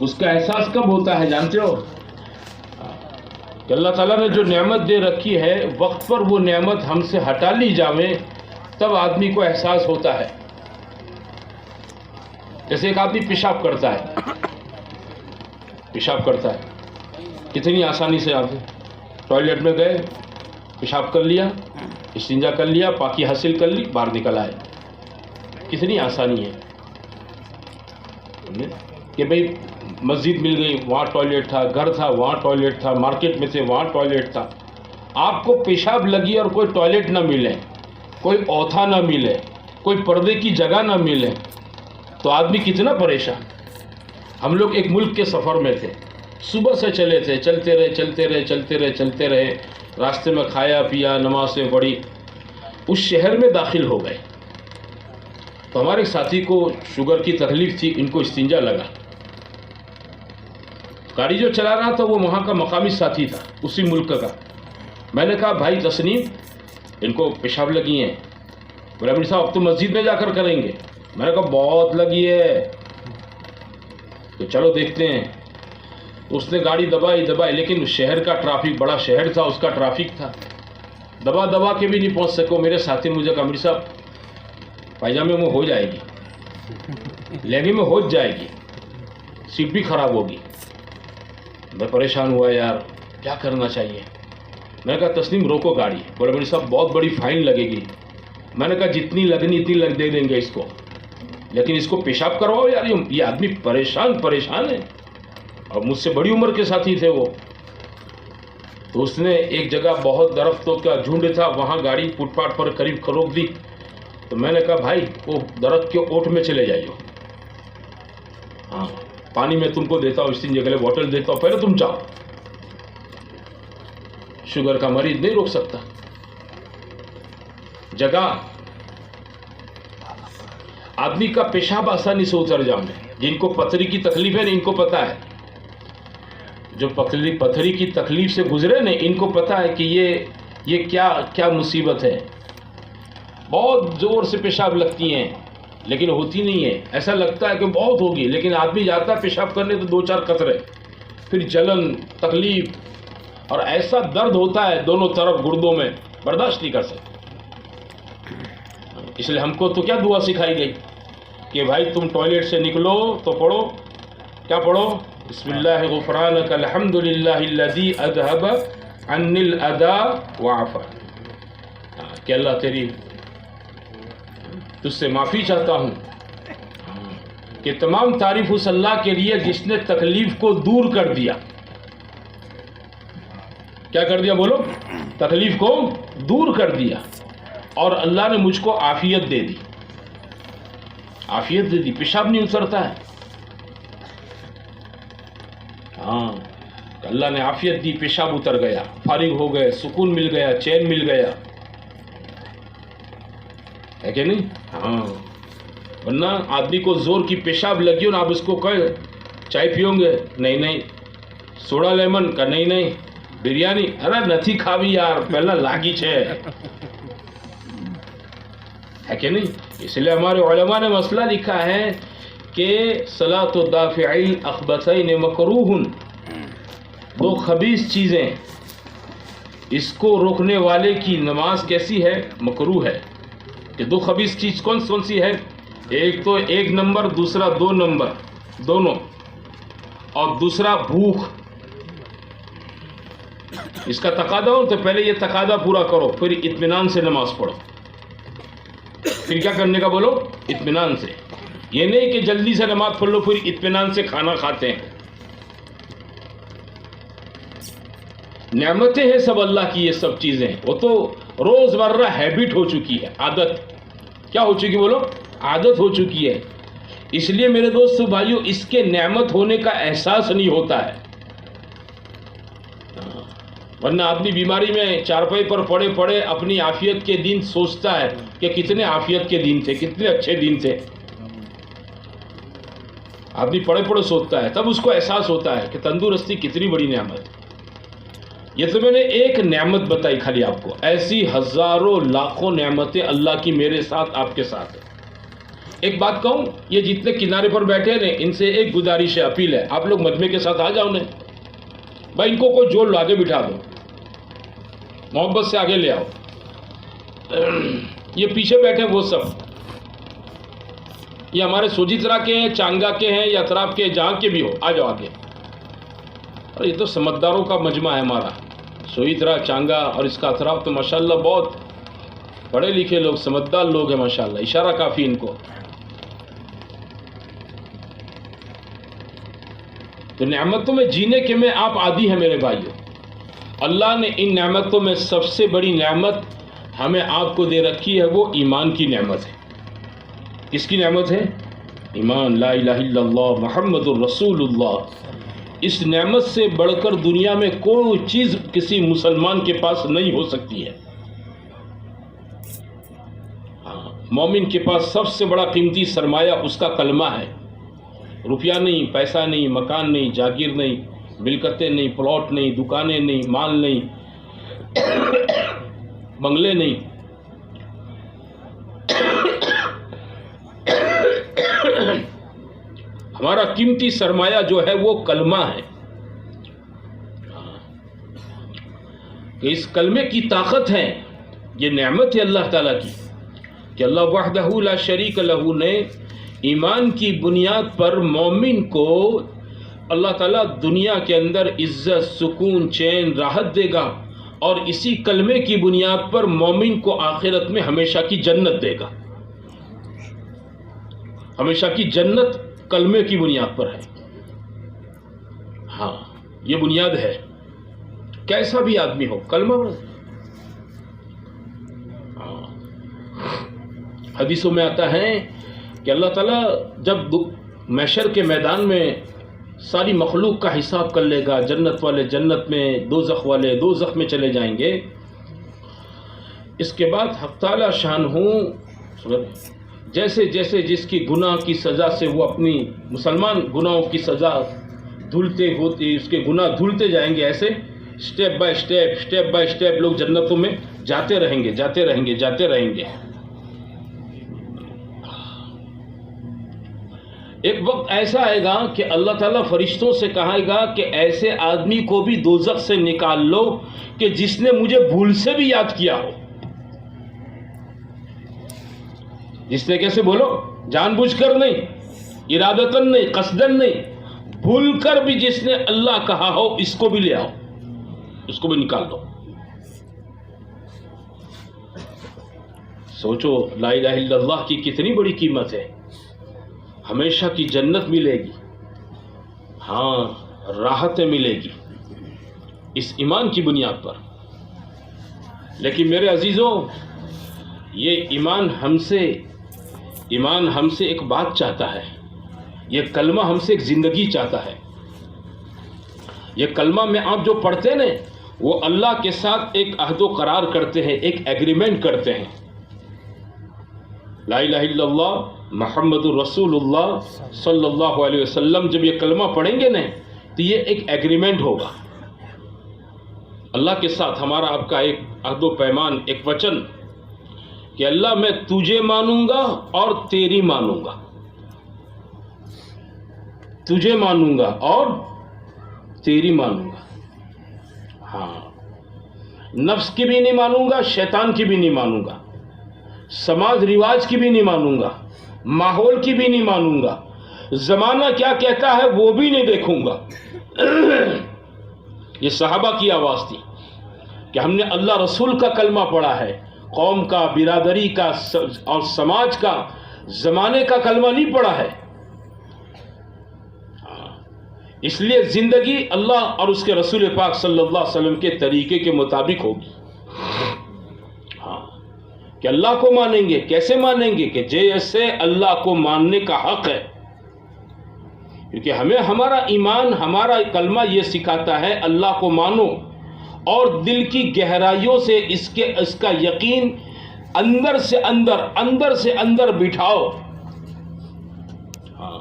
اس کا احساس کب ہوتا ہے جانتے ہو؟ کہ اللہ تعالیٰ نے جو نعمت دے رکھی ہے وقت پر وہ نعمت ہم سے ہٹا لی جاوے تب آدمی کو احساس ہوتا ہے. جیسے ایک آدمی پیشاب کرتا ہے کتنی آسانی سے آپ ٹوائلٹ میں گئے، پیشاب کر لیا، استنجا کر لیا، پاکی حاصل کر لی، باہر نکل آئے. کتنی آسانی ہے کہ بھئی مسجد مل گئی وہاں ٹوائلٹ تھا، گھر تھا وہاں ٹوائلٹ تھا، مارکیٹ میں تھے وہاں ٹوائلٹ تھا. آپ کو پیشاب لگی اور کوئی ٹوائلٹ نہ ملے، کوئی اوتھا نہ ملے، کوئی پردے کی جگہ نہ ملے تو آدمی کتنا پریشان. ہم لوگ ایک ملک کے سفر میں تھے، صبح سے چلے تھے، چلتے رہے، راستے میں کھایا پیا، نمازیں پڑھی، اس شہر میں داخل ہو گئے تو ہمارے ساتھی کو شوگر کی تکلیف تھی، ان کو استنجا لگا. گاڑی جو چلا رہا تھا وہ وہاں کا مقامی ساتھی تھا، اسی ملک کا. میں نے کہا بھائی تسنیم ان کو پیشاب لگی ہیں. بولے امیر صاحب اب تو مسجد میں جا کر کریں گے. میں نے کہا بہت لگی ہے تو چلو دیکھتے ہیں. اس نے گاڑی دبائی لیکن شہر کا ٹرافک، بڑا شہر تھا، اس کا ٹرافک تھا، دبا کے بھی نہیں پہنچ سکو. میرے ساتھی نے مجھے کہا امیر صاحب پائجامے میں ہو جائے گی، لہنگے میں ہو جائے گی، سیٹ بھی خراب ہوگی. میں پریشان ہوا یار کیا کرنا چاہیے. میں نے کہا تسنیم روکو گاڑی. بولے امیر صاحب بہت بڑی فائن لگے گی. میں نے کہا جتنی لگنی اتنی دے دیں گے اس کو، لیکن اس کو پیشاب کرواؤ یار. یہ آدمی پریشان ہے اور مجھ سے بڑی عمر کے ساتھی تھے وہ. تو اس نے ایک جگہ بہت درختوں کا جھنڈ تھا، وہاں گاڑی فٹ پاتھ پر قریب روک دی. تو میں نے کہا بھائی وہ درخت کے اوٹ میں چلے جائیو، ہاں پانی میں تم کو دیتا ہوں، استنجے کے لیے بوٹل دیتا ہوں، پہلے تم جاؤ. شوگر کا مریض نہیں روک سکتا. جگہ آدمی کا پیشاب آسانی سے اتر جانے. جن کو پتھری کی تکلیف ہے نا ان کو پتا ہے، جو پتھری کی تکلیف سے گزرے نا ان کو پتا ہے کہ یہ کیا مصیبت ہے. بہت زور سے پیشاب لگتی ہیں لیکن ہوتی نہیں ہے. ایسا لگتا ہے کہ بہت ہوگی لیکن آدمی جاتا ہے پیشاب کرنے تو 2-4 قطرے، پھر جلن، تکلیف اور ایسا درد ہوتا ہے دونوں طرف گردوں میں، برداشت نہیں کر سکتے. اس لیے ہم کو تو کیا دعا سکھائی گئی کہ بھائی تم ٹوائلٹ سے نکلو تو پڑھو، کیا پڑھو؟ بسم اللہ غفرانک الحمد للہ الذی اذھب عنی الاذی وعفا. کہ اللہ تجھ سے معافی چاہتا ہوں کہ تمام تعریف اس اللہ کے لیے جس نے تکلیف کو دور کر دیا. کیا کر دیا بولو؟ تکلیف کو دور کر دیا. اور اللہ نے مجھ کو عافیت دے دی. پیشاب نہیں اترتا ہے. ہاں اللہ نے عافیت دی، پیشاب اتر گیا، فارغ ہو گئے، سکون مل گیا، چین مل گیا، ہے کہ نہیں؟ ہاں ورنہ آدمی کو زور کی پیشاب لگی ہو نا، آپ اس کو کہے چائے پیوں گے، نہیں. سوڈا لیمن کا نہیں. بریانی ارے نتھی کھاوی یار پہلا لاگی چھے، ہے کہ نہیں؟ اس لیے ہمارے علماء نے مسئلہ لکھا ہے کہ صلاۃ الدافعی الاخبثین مکروہ. 2 خبیث چیزیں اس کو روکنے والے کی نماز کیسی ہے؟ مکروہ ہے. کہ 2 خبیث چیز کون سی ہے؟ ایک تو 1 نمبر، دوسرا 2 نمبر دونوں، اور دوسرا بھوک. اس کا تقاضا ہو تو پہلے یہ تقاضا پورا کرو، پھر اطمینان سے نماز پڑھو. پھر کیا کرنے کا بولو؟ اطمینان سے. یہ نہیں کہ جلدی سے نماز پڑھ لو پھر اطمینان سے کھانا کھاتے ہیں. نعمتیں ہیں سب اللہ کی، یہ سب چیزیں وہ تو روزمرہ ہیبٹ ہو چکی ہے، عادت. کیا ہو چکی بولو؟ عادت ہو چکی ہے. اس لیے میرے دوست بھائیو اس کے نعمت ہونے کا احساس نہیں ہوتا ہے. ورنہ آدمی بیماری میں چارپائی پر پڑے اپنی عافیت کے دن سوچتا ہے کہ کتنے عافیت کے دن تھے، کتنے اچھے دن تھے. آدمی پڑے سوچتا ہے، تب اس کو احساس ہوتا ہے کہ تندرستی کتنی بڑی نعمت ہے. یہ تو میں نے ایک نعمت بتائی خالی آپ کو، ایسی ہزاروں لاکھوں نعمتیں اللہ کی میرے ساتھ آپ کے ساتھ ہیں. ایک بات کہوں، یہ جتنے کنارے پر بیٹھے ہیں ان سے ایک گزارش ہے، اپیل ہے، آپ لوگ مجمع کے ساتھ آ جاؤ نا بھائی، ان کو کوئی جوڑ لو، آگے بٹھا دو، محبت سے آگے لے آؤ۔ یہ پیچھے بیٹھے وہ سب، یہ ہمارے سوجترا کے ہیں، چانگا کے ہیں، یا اطراف کے، جہاں کے بھی ہو، آ جاؤ آگے۔ اور یہ تو سمجھداروں کا مجمع ہے ہمارا، سوجترا، چانگا اور اس کا اطراف تو ماشاءاللہ بہت پڑھے لکھے لوگ، سمجھدار لوگ ہیں ماشاءاللہ، اشارہ کافی ان کو۔ تو نعمتوں میں جینے کے میں آپ عادی ہیں میرے بھائیوں۔ اللہ نے ان نعمتوں میں سب سے بڑی نعمت ہمیں آپ کو دے رکھی ہے، وہ ایمان کی نعمت ہے۔ کس کی نعمت ہے؟ ایمان، لا الہ الا اللہ محمد الرسول اللہ۔ اس نعمت سے بڑھ کر دنیا میں کوئی چیز کسی مسلمان کے پاس نہیں ہو سکتی ہے۔ مومن کے پاس سب سے بڑا قیمتی سرمایہ اس کا کلمہ ہے، روپیہ نہیں، پیسہ نہیں، مکان نہیں، جاگیر نہیں، ملکتیں نہیں، پلاٹ نہیں، دکانیں نہیں، مال نہیں، بنگلے نہیں۔ ہمارا قیمتی سرمایہ جو ہے وہ کلمہ ہے، کہ اس کلمے کی طاقت ہے، یہ نعمت ہے اللہ تعالیٰ کی، کہ اللہ وحدہ لا شریک لہ نے ایمان کی بنیاد پر مومن کو اللہ تعالیٰ دنیا کے اندر عزت، سکون، چین، راحت دے گا، اور اسی کلمے کی بنیاد پر مومن کو آخرت میں ہمیشہ کی جنت دے گا۔ ہمیشہ کی جنت کلمے کی بنیاد پر ہے۔ ہاں، یہ بنیاد ہے، کیسا بھی آدمی ہو کلمہ۔ حدیثوں میں آتا ہے کہ اللہ تعالیٰ جب محشر کے میدان میں ساری مخلوق کا حساب کر لے گا، جنت والے جنت میں، دوزخ والے دوزخ میں چلے جائیں گے، اس کے بعد حق تعالیٰ شانہ جیسے جیسے جس کی گناہ کی سزا سے وہ اپنی مسلمان گناہوں کی سزا دھلتے ہوتے، اس کے گناہ دھلتے جائیں گے، ایسے سٹیپ بائی سٹیپ لوگ جنتوں میں جاتے رہیں گے، جاتے رہیں گے، جاتے رہیں گے۔ ایک وقت ایسا آئے گا کہ اللہ تعالیٰ فرشتوں سے کہے گا کہ ایسے آدمی کو بھی دوزخ سے نکال لو کہ جس نے مجھے بھول سے بھی یاد کیا ہو۔ جس نے کیسے بولو، جان بوجھ کر نہیں، ارادتاً نہیں، قصداً نہیں، بھول کر بھی جس نے اللہ کہا ہو، اس کو بھی لے آؤ، اس کو بھی نکال دو۔ سوچو لا الہ الا اللہ کی کتنی بڑی قیمت ہے، ہمیشہ کی جنت ملے گی، ہاں راحتیں ملے گی اس ایمان کی بنیاد پر۔ لیکن میرے عزیزوں، یہ ایمان ہم سے ایک بات چاہتا ہے، یہ کلمہ ہم سے ایک زندگی چاہتا ہے۔ یہ کلمہ میں آپ جو پڑھتے ہیں وہ اللہ کے ساتھ ایک عہد و قرار کرتے ہیں، ایک ایگریمنٹ کرتے ہیں۔ لا الہ الا اللہ محمد الرسول اللہ صلی اللہ علیہ وسلم جب یہ کلمہ پڑھیں گے نا تو یہ ایک ایگریمنٹ ہوگا اللہ کے ساتھ، ہمارا آپ کا ایک عہد و پیمان، ایک وچن، کہ اللہ میں تجھے مانوں گا اور تیری مانوں گا، تجھے مانوں گا اور تیری مانوں گا۔ ہاں، نفس کی بھی نہیں مانوں گا، شیطان کی بھی نہیں مانوں گا، سماج رواج کی بھی نہیں مانوں گا، ماحول کی بھی نہیں مانوں گا، زمانہ کیا کہتا ہے وہ بھی نہیں دیکھوں گا۔ یہ صحابہ کی آواز تھی کہ ہم نے اللہ رسول کا کلمہ پڑھا ہے، قوم کا، برادری کا اور سماج کا، زمانے کا کلمہ نہیں پڑھا ہے۔ اس لیے زندگی اللہ اور اس کے رسول پاک صلی اللہ علیہ وسلم کے طریقے کے مطابق ہوگی۔ کہ اللہ کو مانیں گے، کیسے مانیں گے؟ کہ جیسے اللہ کو ماننے کا حق ہے، کیونکہ ہمیں ہمارا ایمان، ہمارا کلمہ یہ سکھاتا ہے اللہ کو مانو، اور دل کی گہرائیوں سے اس کا یقین اندر سے اندر بٹھاؤ۔ ہاں،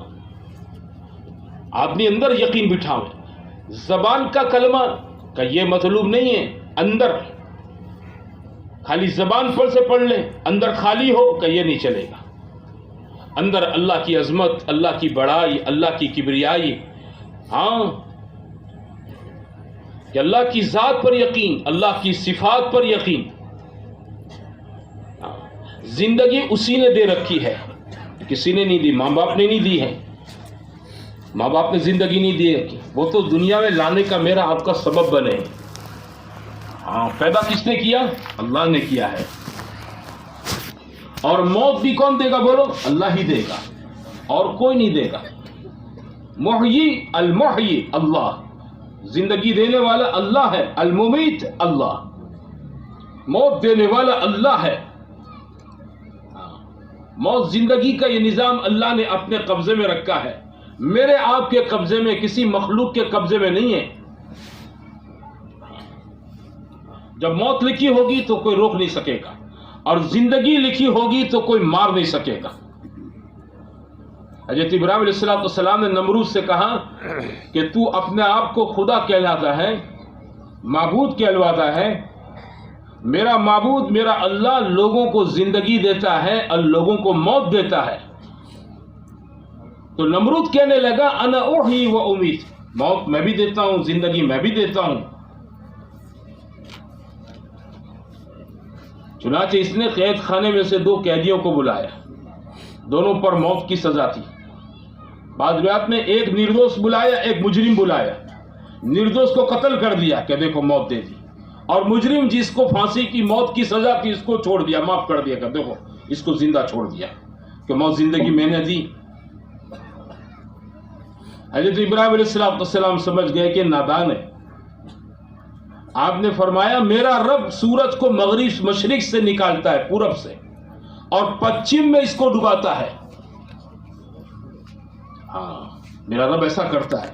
آدمی اندر یقین بٹھاؤ۔ زبان کا کلمہ کا یہ مطلوب نہیں ہے اندر خالی زبان پر سے پڑھ لیں، اندر خالی ہو کہ یہ نہیں چلے گا۔ اندر اللہ کی عظمت، اللہ کی بڑائی، اللہ کی کبریائی، ہاں کہ اللہ کی ذات پر یقین، اللہ کی صفات پر یقین. زندگی اسی نے دے رکھی ہے، کسی نے نہیں دی، ماں باپ نے نہیں دی ہے. ماں باپ نے زندگی نہیں دی رکھی، وہ تو دنیا میں لانے کا میرا آپ کا سبب بنے. ہاں پیدا کس نے کیا؟ اللہ نے کیا ہے. اور موت بھی کون دے گا بولو؟ اللہ ہی دے گا، اور کوئی نہیں دے گا. محیی المحیی اللہ، زندگی دینے والا اللہ ہے. الممیت اللہ، موت دینے والا اللہ ہے. موت زندگی کا یہ نظام اللہ نے اپنے قبضے میں رکھا ہے، میرے آپ کے قبضے میں، کسی مخلوق کے قبضے میں نہیں ہے. جب موت لکھی ہوگی تو کوئی روک نہیں سکے گا، اور زندگی لکھی ہوگی تو کوئی مار نہیں سکے گا. حضرت ابراہیم علیہ السلام نے نمرود سے کہا کہ تو اپنے آپ کو خدا کہلاتا ہے، معبود کہلواتا ہے. میرا معبود، میرا اللہ لوگوں کو زندگی دیتا ہے اور لوگوں کو موت دیتا ہے. تو نمرود کہنے لگا انا احیی و امیت، موت میں بھی دیتا ہوں، زندگی میں بھی دیتا ہوں. چنانچہ اس نے قید خانے میں سے 2 قیدیوں کو بلایا، دونوں پر موت کی سزا تھی. بعض روایات میں ایک نردوش بلایا، ایک مجرم بلایا. نردوش کو قتل کر دیا کہ دیکھو موت دے دی، اور مجرم جس کو پھانسی کی موت کی سزا تھی اس کو چھوڑ دیا، معاف کر دیا کہ دیکھو اس کو زندہ چھوڑ دیا کہ موت زندگی میں نے دی. حضرت ابراہیم علیہ السلام سمجھ گئے کہ نادان ہے. آپ نے فرمایا میرا رب سورج کو مغرب مشرق سے نکالتا ہے، پورب سے، اور پچھم میں اس کو ڈباتا ہے. ہاں میرا رب ایسا کرتا ہے،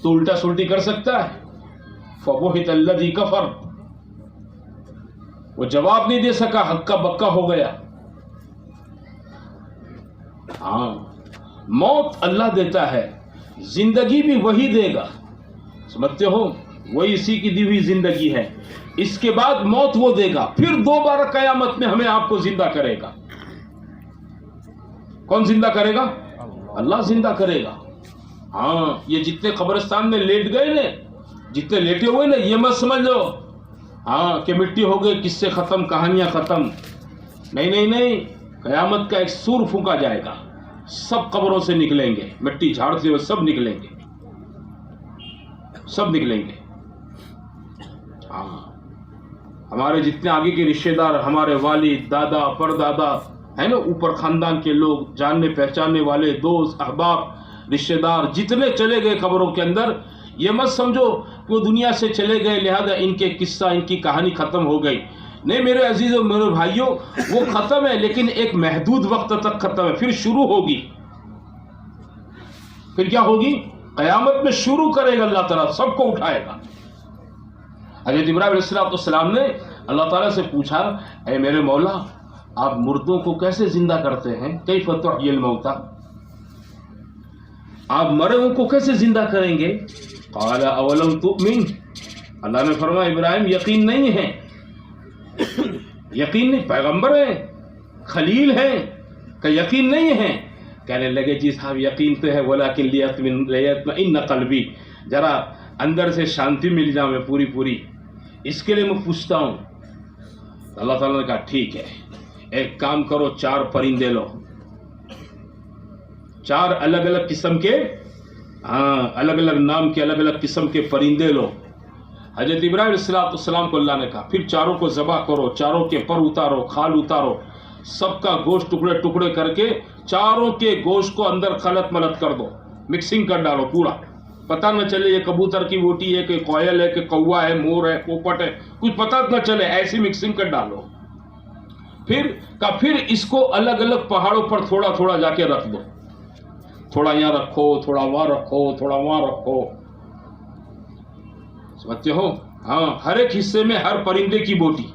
تو الٹا سلٹی کر سکتا ہے؟ فَبُهِتَ الَّذِي كَفَرَ، وہ جواب نہیں دے سکا، ہکا بکا ہو گیا. ہاں موت اللہ دیتا ہے، زندگی بھی وہی دے گا. سمجھتے ہو؟ وہی اسی کی دی ہوئی زندگی ہے. اس کے بعد موت وہ دے گا، پھر دوبارہ قیامت میں ہمیں آپ کو زندہ کرے گا. کون زندہ کرے گا؟ اللہ زندہ کرے گا. ہاں یہ جتنے قبرستان میں لیٹ گئے نا، جتنے لیٹے ہوئے نا، یہ مت سمجھ لو ہاں کہ مٹی ہو گئے، قصے ختم، کہانیاں ختم. نہیں نہیں نہیں، قیامت کا ایک سور پھونکا جائے گا، سب قبروں سے نکلیں گے، مٹی جھاڑتے ہوئے سب نکلیں گے، سب نکلیں گے. ہاں ہمارے جتنے آگے کے رشتے دار، ہمارے والد، دادا، پردادا ہے نا، اوپر خاندان کے لوگ، جاننے پہچاننے والے، دوست، احباب، رشتے دار جتنے چلے گئے قبروں کے اندر، یہ مت سمجھو کہ وہ دنیا سے چلے گئے لہذا ان کے قصہ، ان کی کہانی ختم ہو گئی. نہیں میرے عزیزوں، میرے بھائیوں، وہ ختم ہے لیکن ایک محدود وقت تک ختم ہے، پھر شروع ہوگی. پھر کیا ہوگی؟ قیامت میں شروع کرے گا اللہ تعالیٰ، سب کو اٹھائے گا. حضرت ابراہیم علیہ السلام نے اللہ تعالیٰ سے پوچھا اے میرے مولا، آپ مردوں کو کیسے زندہ کرتے ہیں؟ کیف تحیی الموتى، آپ مرے ہوں کو کیسے زندہ کریں گے؟ قال اولم تؤمن، اللہ نے فرمایا ابراہیم یقین نہیں ہے. یقین نہیں، پیغمبر ہیں، خلیل ہیں، کہ یقین نہیں ہے؟ کہنے لگے جی صاحب یقین تو ہے، ولکن لیطمئن قلبی، ذرا اندر سے شانتی مل جائے میں پوری، اس کے لیے میں پوچھتا ہوں. اللہ تعالیٰ نے کہا ٹھیک ہے، ایک کام کرو، 4 پرندے لو، 4 الگ الگ قسم کے، الگ الگ نام کے، الگ الگ قسم کے پرندے لو. حضرت ابراہیم علیہ السلام کو اللہ نے کہا پھر 4 کو ذبح کرو، 4 کے پر اتارو، کھال اتارو، سب کا گوشت ٹکڑے ٹکڑے کر کے 4 کے گوشت کو اندر خلط ملط کر دو، مکسنگ کر ڈالو پورا، پتہ نہ چلے یہ کبوتر کی بوٹی ہے کہ کوئل ہے کہ کوا ہے، مور ہے، پوپٹ ہے، کچھ پتہ نہ چلے، ایسی مکسنگ کر ڈالو. پھر اس کو الگ الگ پہاڑوں پر تھوڑا تھوڑا جا کے رکھ دو، تھوڑا یہاں رکھو، تھوڑا وہاں رکھو، تھوڑا وہاں رکھو. سمجھتے ہو؟ ہاں ہر ایک حصے میں ہر پرندے کی بوٹی،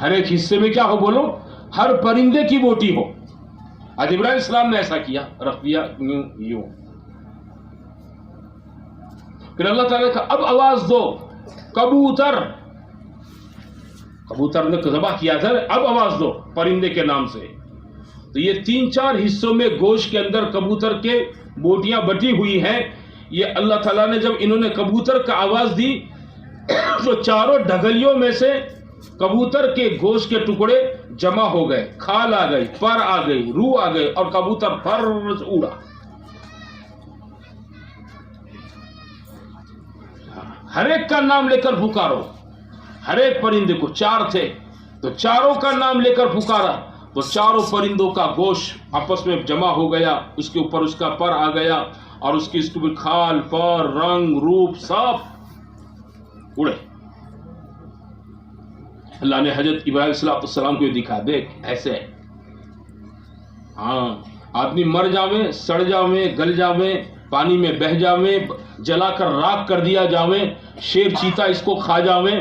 ہر ایک حصے میں کیا ہو بولو؟ ہر پرندے کی بوٹی ہو. آج ابراہیم السلام نے ایسا کیا، رکھ دیا یوں. پھر اللہ تعالیٰ کا اب آواز دو، کبوتر نے ذبح کیا تھا، اب آواز دو پرندے کے نام سے. تو یہ 3-4 حصوں میں گوشت کے اندر کبوتر کے بوٹیاں بٹی ہوئی ہیں. یہ اللہ تعالیٰ نے جب انہوں نے کبوتر کا آواز دی تو چاروں ڈھگلیوں میں سے کبوتر کے گوشت کے ٹکڑے جمع ہو گئے. کھال آ گئی، پر آ گئی، روح آ گئی، اور کبوتر پر اڑا. ہر ایک کا نام لے کر پکارو. ہر ایک پرندے کو 4 تھے تو چاروں کا نام لے کر پکارا تو چاروں پرندوں کا گوشت آپس میں جمع ہو گیا. اس کے اوپر اس کا پر آ گیا اور اس کی کھال، پر، رنگ، روپ سب اڑے. اللہ نے حضرت ابراہیم صلی اللہ علیہ وسلم کو دکھا، دیکھ ایسے ہے. ہاں، آدمی مر جاویں، سڑ جاویں، گل جاویں، پانی میں بہ جاویں، جلا کر راکھ کر دیا جاویں، شیر چیتا اس کو کھا جاویں،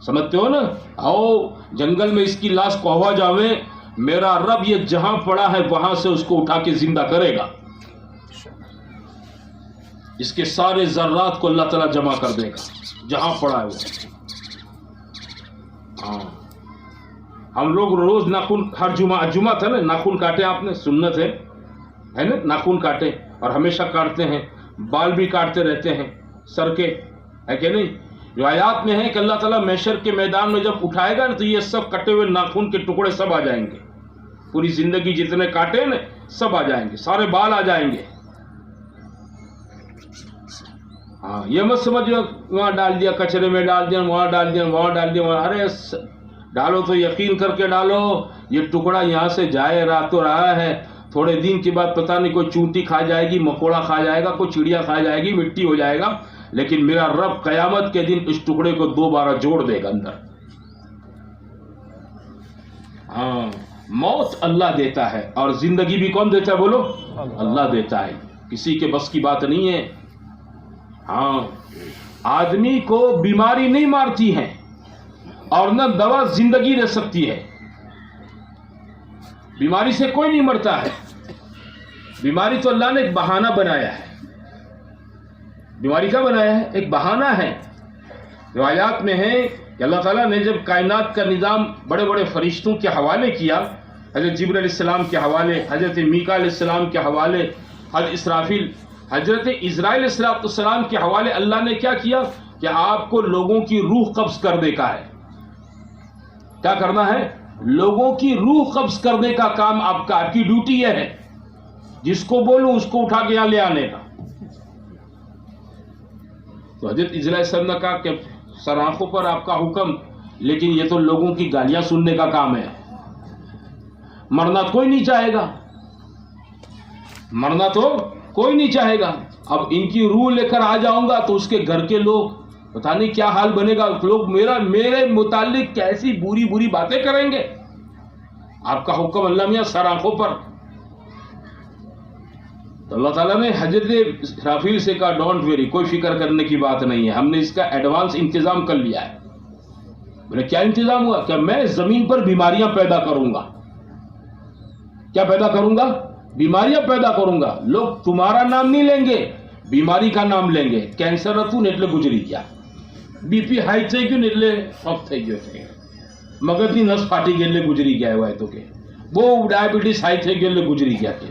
سمجھتے ہو نا؟ آؤ جنگل میں اس کی لاش کوہوا جاویں، میرا رب یہ جہاں پڑا ہے وہاں سے اس کو اٹھا کے زندہ کرے گا. اس کے سارے ذرات کو اللہ تعالیٰ جمع کر دے گا جہاں پڑا ہے وہ. ہاں، ہم لوگ روز ناخن، ہر جمعہ تھا نا، ناخن کاٹے، آپ نے سنت ہے نا، ناخن کاٹے، اور ہمیشہ کاٹتے ہیں. بال بھی کاٹتے رہتے ہیں سر کے، ہے کہ نہیں؟ روایات میں ہے کہ اللہ تعالیٰ محشر کے میدان میں جب اٹھائے گا نا تو یہ سب کٹے ہوئے ناخن کے ٹکڑے سب آ جائیں گے. پوری زندگی جتنے کاٹے ہیں نا سب آ جائیں گے، سارے بال آ جائیں گے. ہاں، یہ مت سمجھو وہاں ڈال دیا، کچرے میں ڈال دیا، وہاں ڈال دیا، وہاں ڈال دیا. ارے ڈالو تو یقین کر کے ڈالو، یہ ٹکڑا یہاں سے جائے تو رہا ہے. تھوڑے دن کے بعد پتہ نہیں کوئی چونٹی کھا جائے گی، مکوڑا کھا جائے گا، کوئی چڑیا کھا جائے گی، مٹی ہو جائے گا. لیکن میرا رب قیامت کے دن اس ٹکڑے کو دوبارہ جوڑ دے گا اندر. ہاں، موت اللہ دیتا ہے اور زندگی بھی کون دیتا ہے بولو؟ اللہ دیتا ہے. کسی کے بس کی بات نہیں ہے. ہاں، آدمی کو بیماری نہیں مارتی ہے اور نہ دوا زندگی دے سکتی ہے. بیماری سے کوئی نہیں مرتا ہے. بیماری تو اللہ نے ایک بہانہ بنایا ہے. بیماری کا بنایا ہے؟ ایک بہانہ ہے. روایات میں ہے کہ اللہ تعالیٰ نے جب کائنات کا نظام بڑے بڑے فرشتوں کے حوالے کیا، حضرت جبرائیل علیہ السلام کے حوالے، حضرت میکا علیہ السلام کے حوالے، حضرت اسرافیل، حضرت اسرائیل علیہ السلام کے حوالے، اللہ نے کیا کیا کہ آپ کو لوگوں کی روح قبض کرنے کا ہے. کیا کرنا ہے؟ لوگوں کی روح قبض کرنے کا کام آپ کا، آپ کی ڈیوٹی یہ ہے. جس کو بولو اس کو اٹھا کے یہاں لے آنے کا. تو حضرت اسرائیل علیہ السلام نے کہا کہ سر آنکھوں پر آپ کا حکم، لیکن یہ تو لوگوں کی گالیاں سننے کا کام ہے. مرنا کوئی نہیں چاہے گا، مرنا تو کوئی نہیں چاہے گا. اب ان کی روح لے کر آ جاؤں گا تو اس کے گھر کے لوگ پتہ نہیں کیا حال بنے گا. لوگ میرے متعلق کیسی بری بری باتیں کریں گے. آپ کا حکم اللہ میاں سر آنکھوں پر. تو اللہ تعالیٰ نے حضرت اسرافیل سے کہا ڈونٹ ویری، کوئی فکر کرنے کی بات نہیں ہے، ہم نے اس کا ایڈوانس انتظام کر لیا ہے. بولے کیا انتظام ہوا؟ کہ میں زمین پر بیماریاں پیدا کروں گا. کیا پیدا کروں گا؟ بیماریاں پیدا کروں گا. لوگ تمہارا نام نہیں لیں گے، بیماری کا نام لیں گے. کینسر હતું ને એટલે ગુજરી ગયા, બીપી હાઈ થઈ ગયું ને એટલે ઓફ થઈ ગયો છે, મગજની નસ ફાટી ગઈ એટલે ગુજરી ગયા હોય તો કે બહુ ડાયાબિટીસ હાઈ થઈ ગયો એટલે ગુજરી ગયા. કે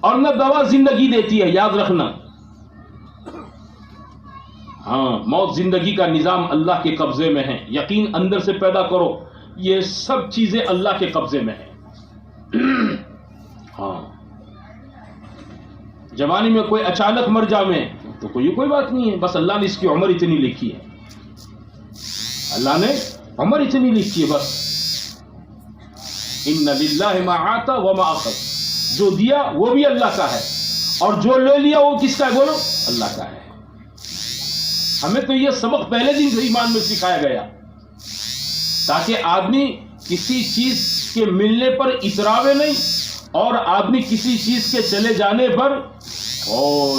اور نہ دوا زندگی دیتی ہے، یاد رکھنا. ہاں، موت زندگی کا نظام اللہ کے قبضے میں ہے. یقین اندر سے پیدا کرو، یہ سب چیزیں اللہ کے قبضے میں ہیں. ہاں، جوانی میں کوئی اچانک مر جاوے تو کوئی بات نہیں ہے، بس اللہ نے اس کی عمر اتنی لکھی ہے. اللہ نے عمر اتنی لکھی ہے بس. ان للہ ما آتا وما اخذ، جو دیا وہ بھی اللہ کا ہے اور جو لے لیا وہ کس کا ہے؟ بولو، اللہ کا ہے. ہمیں تو یہ سبق پہلے دن سے ایمان میں سکھایا گیا تاکہ آدمی کسی چیز کے ملنے پر اتراوے نہیں اور آدمی کسی چیز کے چلے جانے پر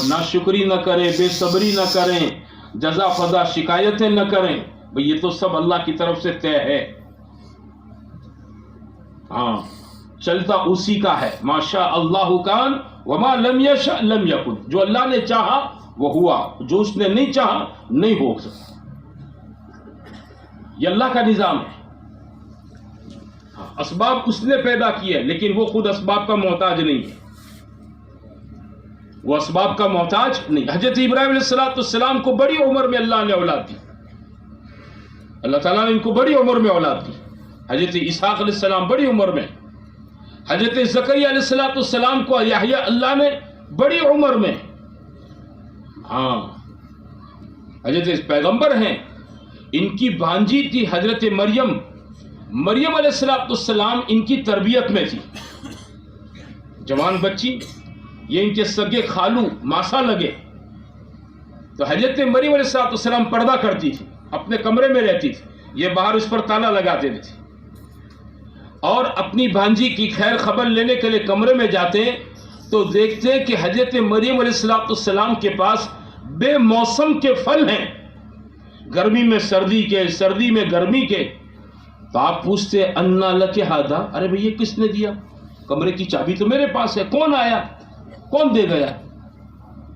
ناشکری نہ کرے، بے صبری نہ کریں، جزا فضا شکایتیں نہ کریں. بھئی یہ تو سب اللہ کی طرف سے طے ہے. ہاں، چلتا اسی کا ہے. ما شاء اللہ کان وما لم یشاء لم یکن. جو اللہ نے چاہا وہ ہوا، جو اس نے نہیں چاہا نہیں ہو سکتا. یہ اللہ کا نظام ہے. ہاں، اسباب اس نے پیدا کیے لیکن وہ خود اسباب کا محتاج نہیں ہے. وہ اسباب کا محتاج نہیں. حضرت ابراہیم علیہ السلام کو بڑی عمر میں اللہ نے اولاد دی. اللہ تعالیٰ نے ان کو بڑی عمر میں اولاد دی. حضرت اسحاق علیہ السلام بڑی عمر میں. حضرت زکریا علیہ السلام کو یحییٰ اللہ نے بڑی عمر میں. ہاں، حضرت پیغمبر ہیں. ان کی بھانجی تھی حضرت مریم علیہ السلام ان کی تربیت میں تھی. جوان بچی، یہ ان کے سگے خالو ماسا لگے. تو حضرت مریم علیہ السلام پردہ کرتی تھی، اپنے کمرے میں رہتی تھی، یہ باہر اس پر تالا لگا دیتی تھی. اور اپنی بھانجی کی خیر خبر لینے کے لیے کمرے میں جاتے ہیں تو دیکھتے ہیں کہ حضرت مریم علیہ السلام کے پاس بے موسم کے پھل ہیں، گرمی میں سردی کے، سردی میں گرمی کے. تو آپ پوچھتے انا لک ھذا، ارے بھئی یہ کس نے دیا؟ کمرے کی چابی تو میرے پاس ہے، کون آیا، کون دے گیا؟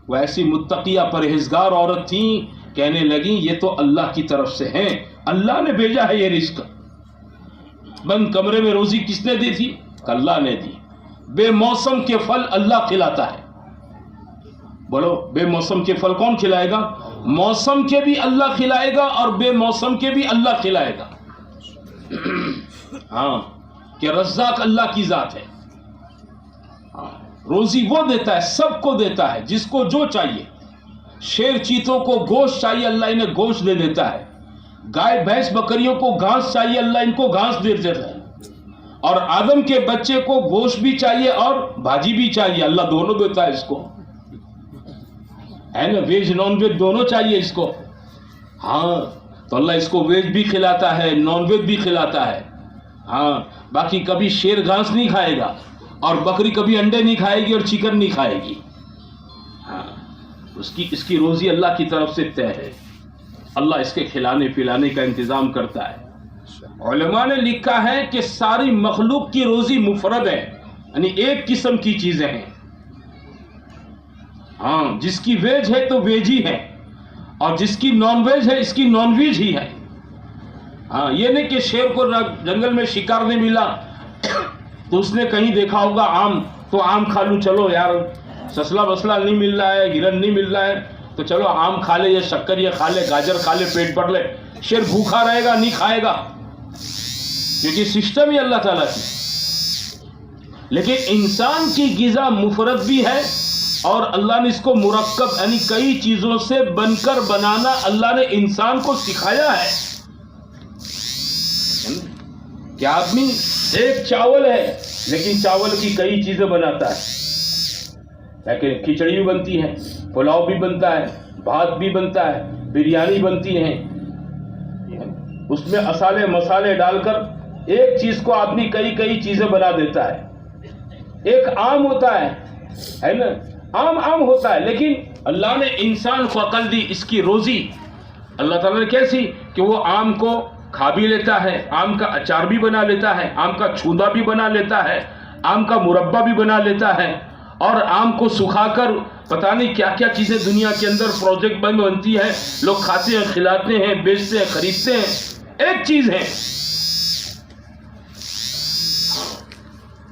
وہ ایسی متقیہ پرہیزگار عورت تھیں، کہنے لگیں یہ تو اللہ کی طرف سے ہیں، اللہ نے بھیجا ہے یہ رزق. بند کمرے میں روزی کس نے دی تھی؟ اللہ نے دی. بے موسم کے پھل اللہ کھلاتا ہے. بولو، بے موسم کے پھل کون کھلائے گا؟ موسم کے بھی اللہ کھلائے گا اور بے موسم کے بھی اللہ کھلائے گا. ہاں، کہ رزاق اللہ کی ذات ہے. ہاں، روزی وہ دیتا ہے، سب کو دیتا ہے جس کو جو چاہیے. شیر چیتوں کو گوشت چاہیے، اللہ انہیں گوشت دے دیتا ہے. گائے بھینس بکریوں کو گھاس چاہیے، اللہ ان کو گھاس دے دیتا ہے. اور آدم کے بچے کو گوشت بھی چاہیے اور بھاجی بھی چاہیے، اللہ دونوں دیتا ہے اس کو، ہے نا. ویج نان ویج دونوں چاہیے اس کو. ہاں، تو اللہ اس کو ویج بھی کھلاتا ہے، نان ویج بھی کھلاتا ہے. ہاں، باقی کبھی شیر گھاس نہیں کھائے گا اور بکری کبھی انڈے نہیں کھائے گی اور چکن نہیں کھائے گی. ہاں، اس کی روزی اللہ کی طرف سے طے ہے. اللہ اس کے کھلانے پلانے کا انتظام کرتا ہے. علماء نے لکھا ہے کہ ساری مخلوق کی روزی مفرد ہے، یعنی ایک قسم کی چیزیں ہیں. ہاں، جس کی ویج ہے تو ویج ہی ہے اور جس کی نان ویج ہے اس کی نان ویج ہی ہے. ہاں، یہ نہیں کہ شیر کو جنگل میں شکار نہیں ملا تو اس نے کہیں دیکھا ہوگا آم، تو آم کھا لوں، چلو یار سسلا بسلا نہیں مل رہا ہے، ہرن نہیں مل رہا ہے تو چلو آم کھا لے، یا شکر یہ کھا لے، گاجر کھا لے، پیٹ بھر لے. شیر بھوکھا رہے گا، نہیں کھائے گا، کیونکہ سسٹم ہی اللہ تعالیٰ کی. لیکن انسان کی غذا مفرد بھی ہے اور اللہ نے اس کو مرکب، یعنی کئی چیزوں سے بن کر بنانا اللہ نے انسان کو سکھایا ہے. کہ آدمی ایک چاول ہے لیکن چاول کی کئی چیزیں بناتا ہے. لیکن کھچڑی بھی بنتی ہے، پلاؤ بھی بنتا ہے، بھات بھی بنتا ہے، بریانی بنتی ہے. اس میں مسالے ڈال کر ایک چیز کو آدمی کئی چیزیں بنا دیتا ہے. ایک عام ہوتا ہے نا، عام ہوتا ہے، لیکن اللہ نے انسان کو عقل دی. اس کی روزی اللہ تعالیٰ نے کیسی کہ وہ آم کو کھا بھی لیتا ہے، آم کا اچار بھی بنا لیتا ہے، آم کا چھوندا بھی بنا لیتا ہے، آم کا مربع بھی بنا لیتا ہے، اور آم کو سکھا کر پتہ نہیں کیا کیا چیزیں دنیا کے اندر پروجیکٹ بنتی ہے، لوگ کھاتے ہیں، کھلاتے ہیں، بیچتے ہیں، خریدتے ہیں. ایک چیز ہے.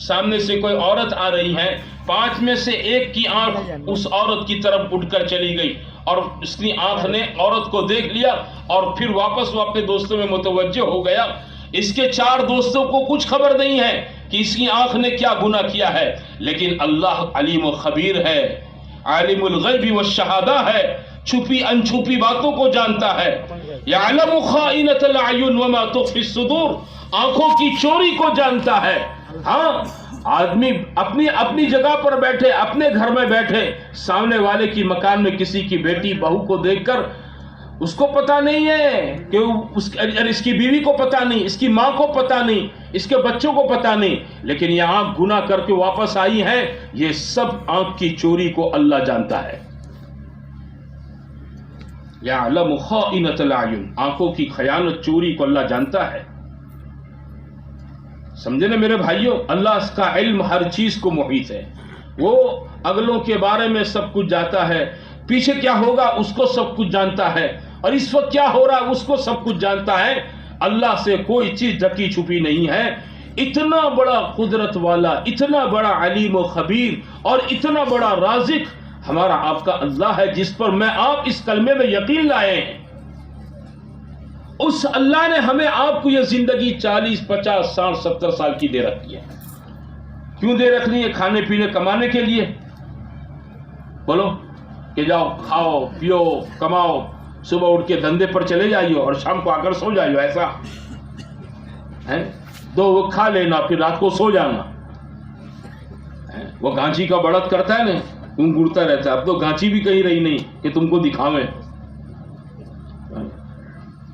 سامنے سے کوئی عورت آ رہی ہے، 5 میں سے 1 کی آنکھ اس عورت کی طرف اٹھ کر چلی گئی اور اس کی آنکھ نے عورت کو دیکھ لیا اور پھر واپس وہ اپنے دوستوں میں متوجہ ہو گیا۔ اس کے 4 دوستوں کو کچھ خبر نہیں ہے کہ اس کی آنکھ نے کیا گناہ کیا ہے، لیکن اللہ علیم و خبیر ہے، عالم الغیب والشہادہ ہے، چھپی انچھپی باتوں کو جانتا ہے۔ یعلم خائنۃ الاعین وما تخفی الصدور، آنکھوں کی چوری کو جانتا ہے۔ ہاں، آدمی اپنی جگہ پر بیٹھے، اپنے گھر میں بیٹھے، سامنے والے کی مکان میں کسی کی بیٹی بہو کو دیکھ کر اس کو پتہ نہیں ہے کہ اس کی بیوی کو پتہ نہیں، اس کی ماں کو پتہ نہیں، اس کے بچوں کو پتہ نہیں، لیکن یہ آنکھ گناہ کر کے واپس آئی ہے، یہ سب آنکھ کی چوری کو اللہ جانتا ہے۔ یعلم خائنۃ الاعین، آنکھوں کی خیانت چوری کو اللہ جانتا ہے۔ سمجھے نا میرے بھائیوں، اللہ اس کا علم ہر چیز کو محیط ہے، وہ اگلوں کے بارے میں سب کچھ جانتا ہے، پیچھے کیا ہوگا اس کو سب کچھ جانتا ہے، اور اس وقت کیا ہو رہا اس کو سب کچھ جانتا ہے۔ اللہ سے کوئی چیز ڈھکی چھپی نہیں ہے۔ اتنا بڑا قدرت والا، اتنا بڑا علیم و خبیر اور اتنا بڑا رازق ہمارا آپ کا اللہ ہے، جس پر میں آپ اس کلمے میں یقین لائے ہیں۔ اس اللہ نے ہمیں آپ کو یہ زندگی 40 50 60 70 سال کی دے رکھی ہے۔ کیوں دے رکھنی ہے؟ کھانے پینے کمانے کے لیے؟ بولو کہ جاؤ کھاؤ پیو کماؤ، صبح اٹھ کے دھندے پر چلے جائیو اور شام کو آ کر سو جائیو، ایسا ہے؟ 2 وقت کھا لینا پھر رات کو سو جانا۔ وہ گانچی کا بڑھت کرتا ہے نا، تم گڑتا رہتا ہے۔ اب تو گانچی بھی کہیں رہی نہیں کہ تم کو دکھاویں،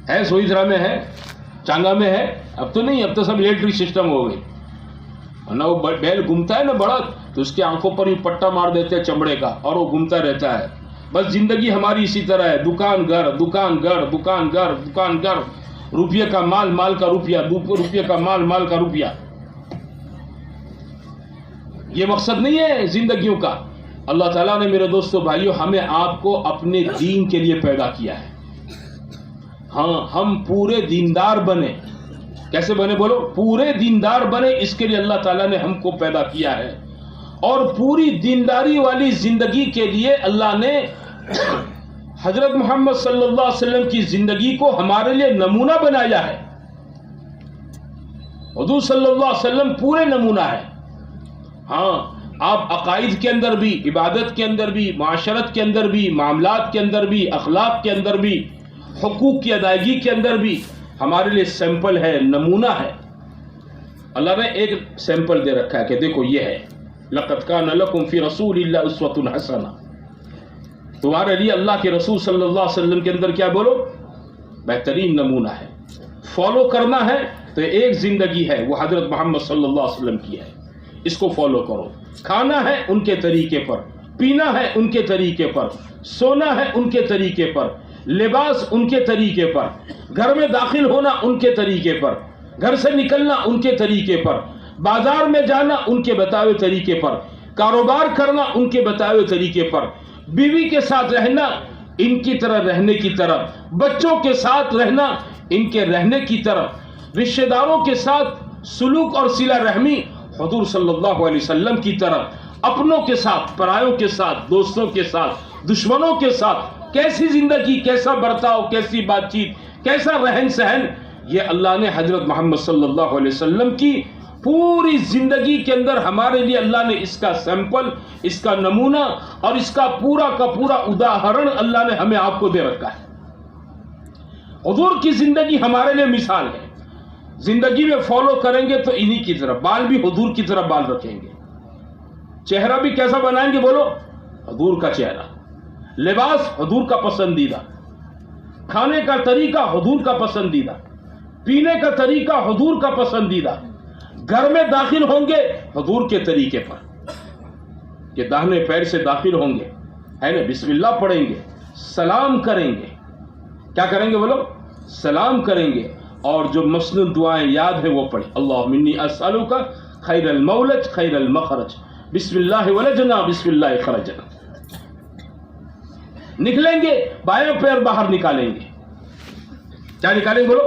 ہے سوئیدرا میں ہے، چانگا میں ہے، اب تو نہیں، اب تو سب الیکٹرک سسٹم ہو گئی۔ ورنہ وہ بیل گھومتا ہے نا بڑھت، تو اس کے آنکھوں پر بھی پٹا مار دیتے ہیں چمڑے کا اور وہ گھومتا رہتا ہے۔ بس زندگی ہماری اسی طرح ہے، دکان گھر دکان گھر دکان گھر دکان گھر، روپیے کا مال مال کا روپیہ، روپیے کا مال مال کا روپیہ۔ یہ مقصد نہیں ہے زندگیوں کا۔ اللہ تعالیٰ نے میرے دوستو بھائیوں ہمیں آپ کو اپنے دین کے لیے پیدا کیا ہے۔ ہاں، ہم پورے دیندار بنے۔ کیسے بنے بولو؟ پورے دیندار بنے، اس کے لیے اللہ تعالیٰ نے ہم کو پیدا کیا ہے، اور پوری دینداری والی زندگی کے لیے اللہ نے حضرت محمد صلی اللہ علیہ وسلم کی زندگی کو ہمارے لیے نمونہ بنایا ہے۔ حضور صلی اللہ علیہ وسلم پورے نمونہ ہے۔ ہاں، آپ عقائد کے اندر بھی، عبادت کے اندر بھی، معاشرت کے اندر بھی، معاملات کے اندر بھی، اخلاق کے اندر بھی، حقوق کی ادائیگی کے اندر بھی ہمارے لیے سیمپل ہے، نمونہ ہے۔ اللہ نے ایک سیمپل دے رکھا ہے کہ دیکھو یہ ہے، لَقَدْ كَانَ لَكُمْ فِي رَسُولِ اللَّهِ أُسْوَةٌ حَسَنَةٌ، تمہارے لیے اللہ کے رسول صلی اللہ علیہ وسلم کے اندر کیا بولو؟ بہترین نمونہ ہے۔ فالو کرنا ہے تو ایک زندگی ہے، وہ حضرت محمد صلی اللہ علیہ وسلم کی ہے، اس کو فالو کرو۔ کھانا ہے ان کے طریقے پر، پینا ہے ان کے طریقے پر، سونا ہے ان کے طریقے پر، لباس ان کے طریقے پر، گھر میں داخل ہونا ان کے طریقے پر، گھر سے نکلنا ان کے طریقے پر، بازار میں جانا ان کے بتائے ہوئے طریقے پر، کاروبار کرنا ان کے بتائے ہوئے طریقے پر، بیوی کے ساتھ رہنا ان کی طرح رہنے کی طرف، بچوں کے ساتھ رہنا ان کے رہنے کی طرف، رشتہ داروں کے ساتھ سلوک اور صلہ رحمی حضور صلی اللہ علیہ وسلم کی طرف، اپنوں کے ساتھ، پرایوں کے ساتھ، دوستوں کے ساتھ، دشمنوں کے ساتھ کیسی زندگی، کیسا برتاؤ، کیسی بات چیت، کیسا رہن سہن، یہ اللہ نے حضرت محمد صلی اللہ علیہ وسلم کی پوری زندگی کے اندر ہمارے لیے اللہ نے اس کا سیمپل، اس کا نمونہ اور اس کا پورا اداہرن اللہ نے ہمیں آپ کو دے رکھا ہے۔ حضور کی زندگی ہمارے لیے مثال ہے۔ زندگی میں فالو کریں گے تو انہی کی طرح، بال بھی حضور کی طرح بال رکھیں گے، چہرہ بھی کیسا بنائیں گے بولو؟ حضور کا چہرہ، لباس حضور کا پسندیدہ، کھانے کا طریقہ حضور کا پسندیدہ، پینے کا طریقہ حضور کا پسندیدہ، گھر میں داخل ہوں گے حضور کے طریقے پر، کہ داہنے پیر سے داخل ہوں گے، ہے نا، بسم اللہ پڑھیں گے، سلام کریں گے، کیا کریں گے بولو؟ سلام کریں گے، اور جو مسنون دعائیں یاد ہیں وہ پڑھیں، اللہم انی اسألک خیر المولج خیر المخرج، بسم اللہ ولجنا بسم اللہ خرجنا۔ نکلیں گے بائیں پیر باہر نکالیں گے، کیا نکالیں گے بولو؟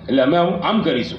એટલે અમે આમ કરીશું।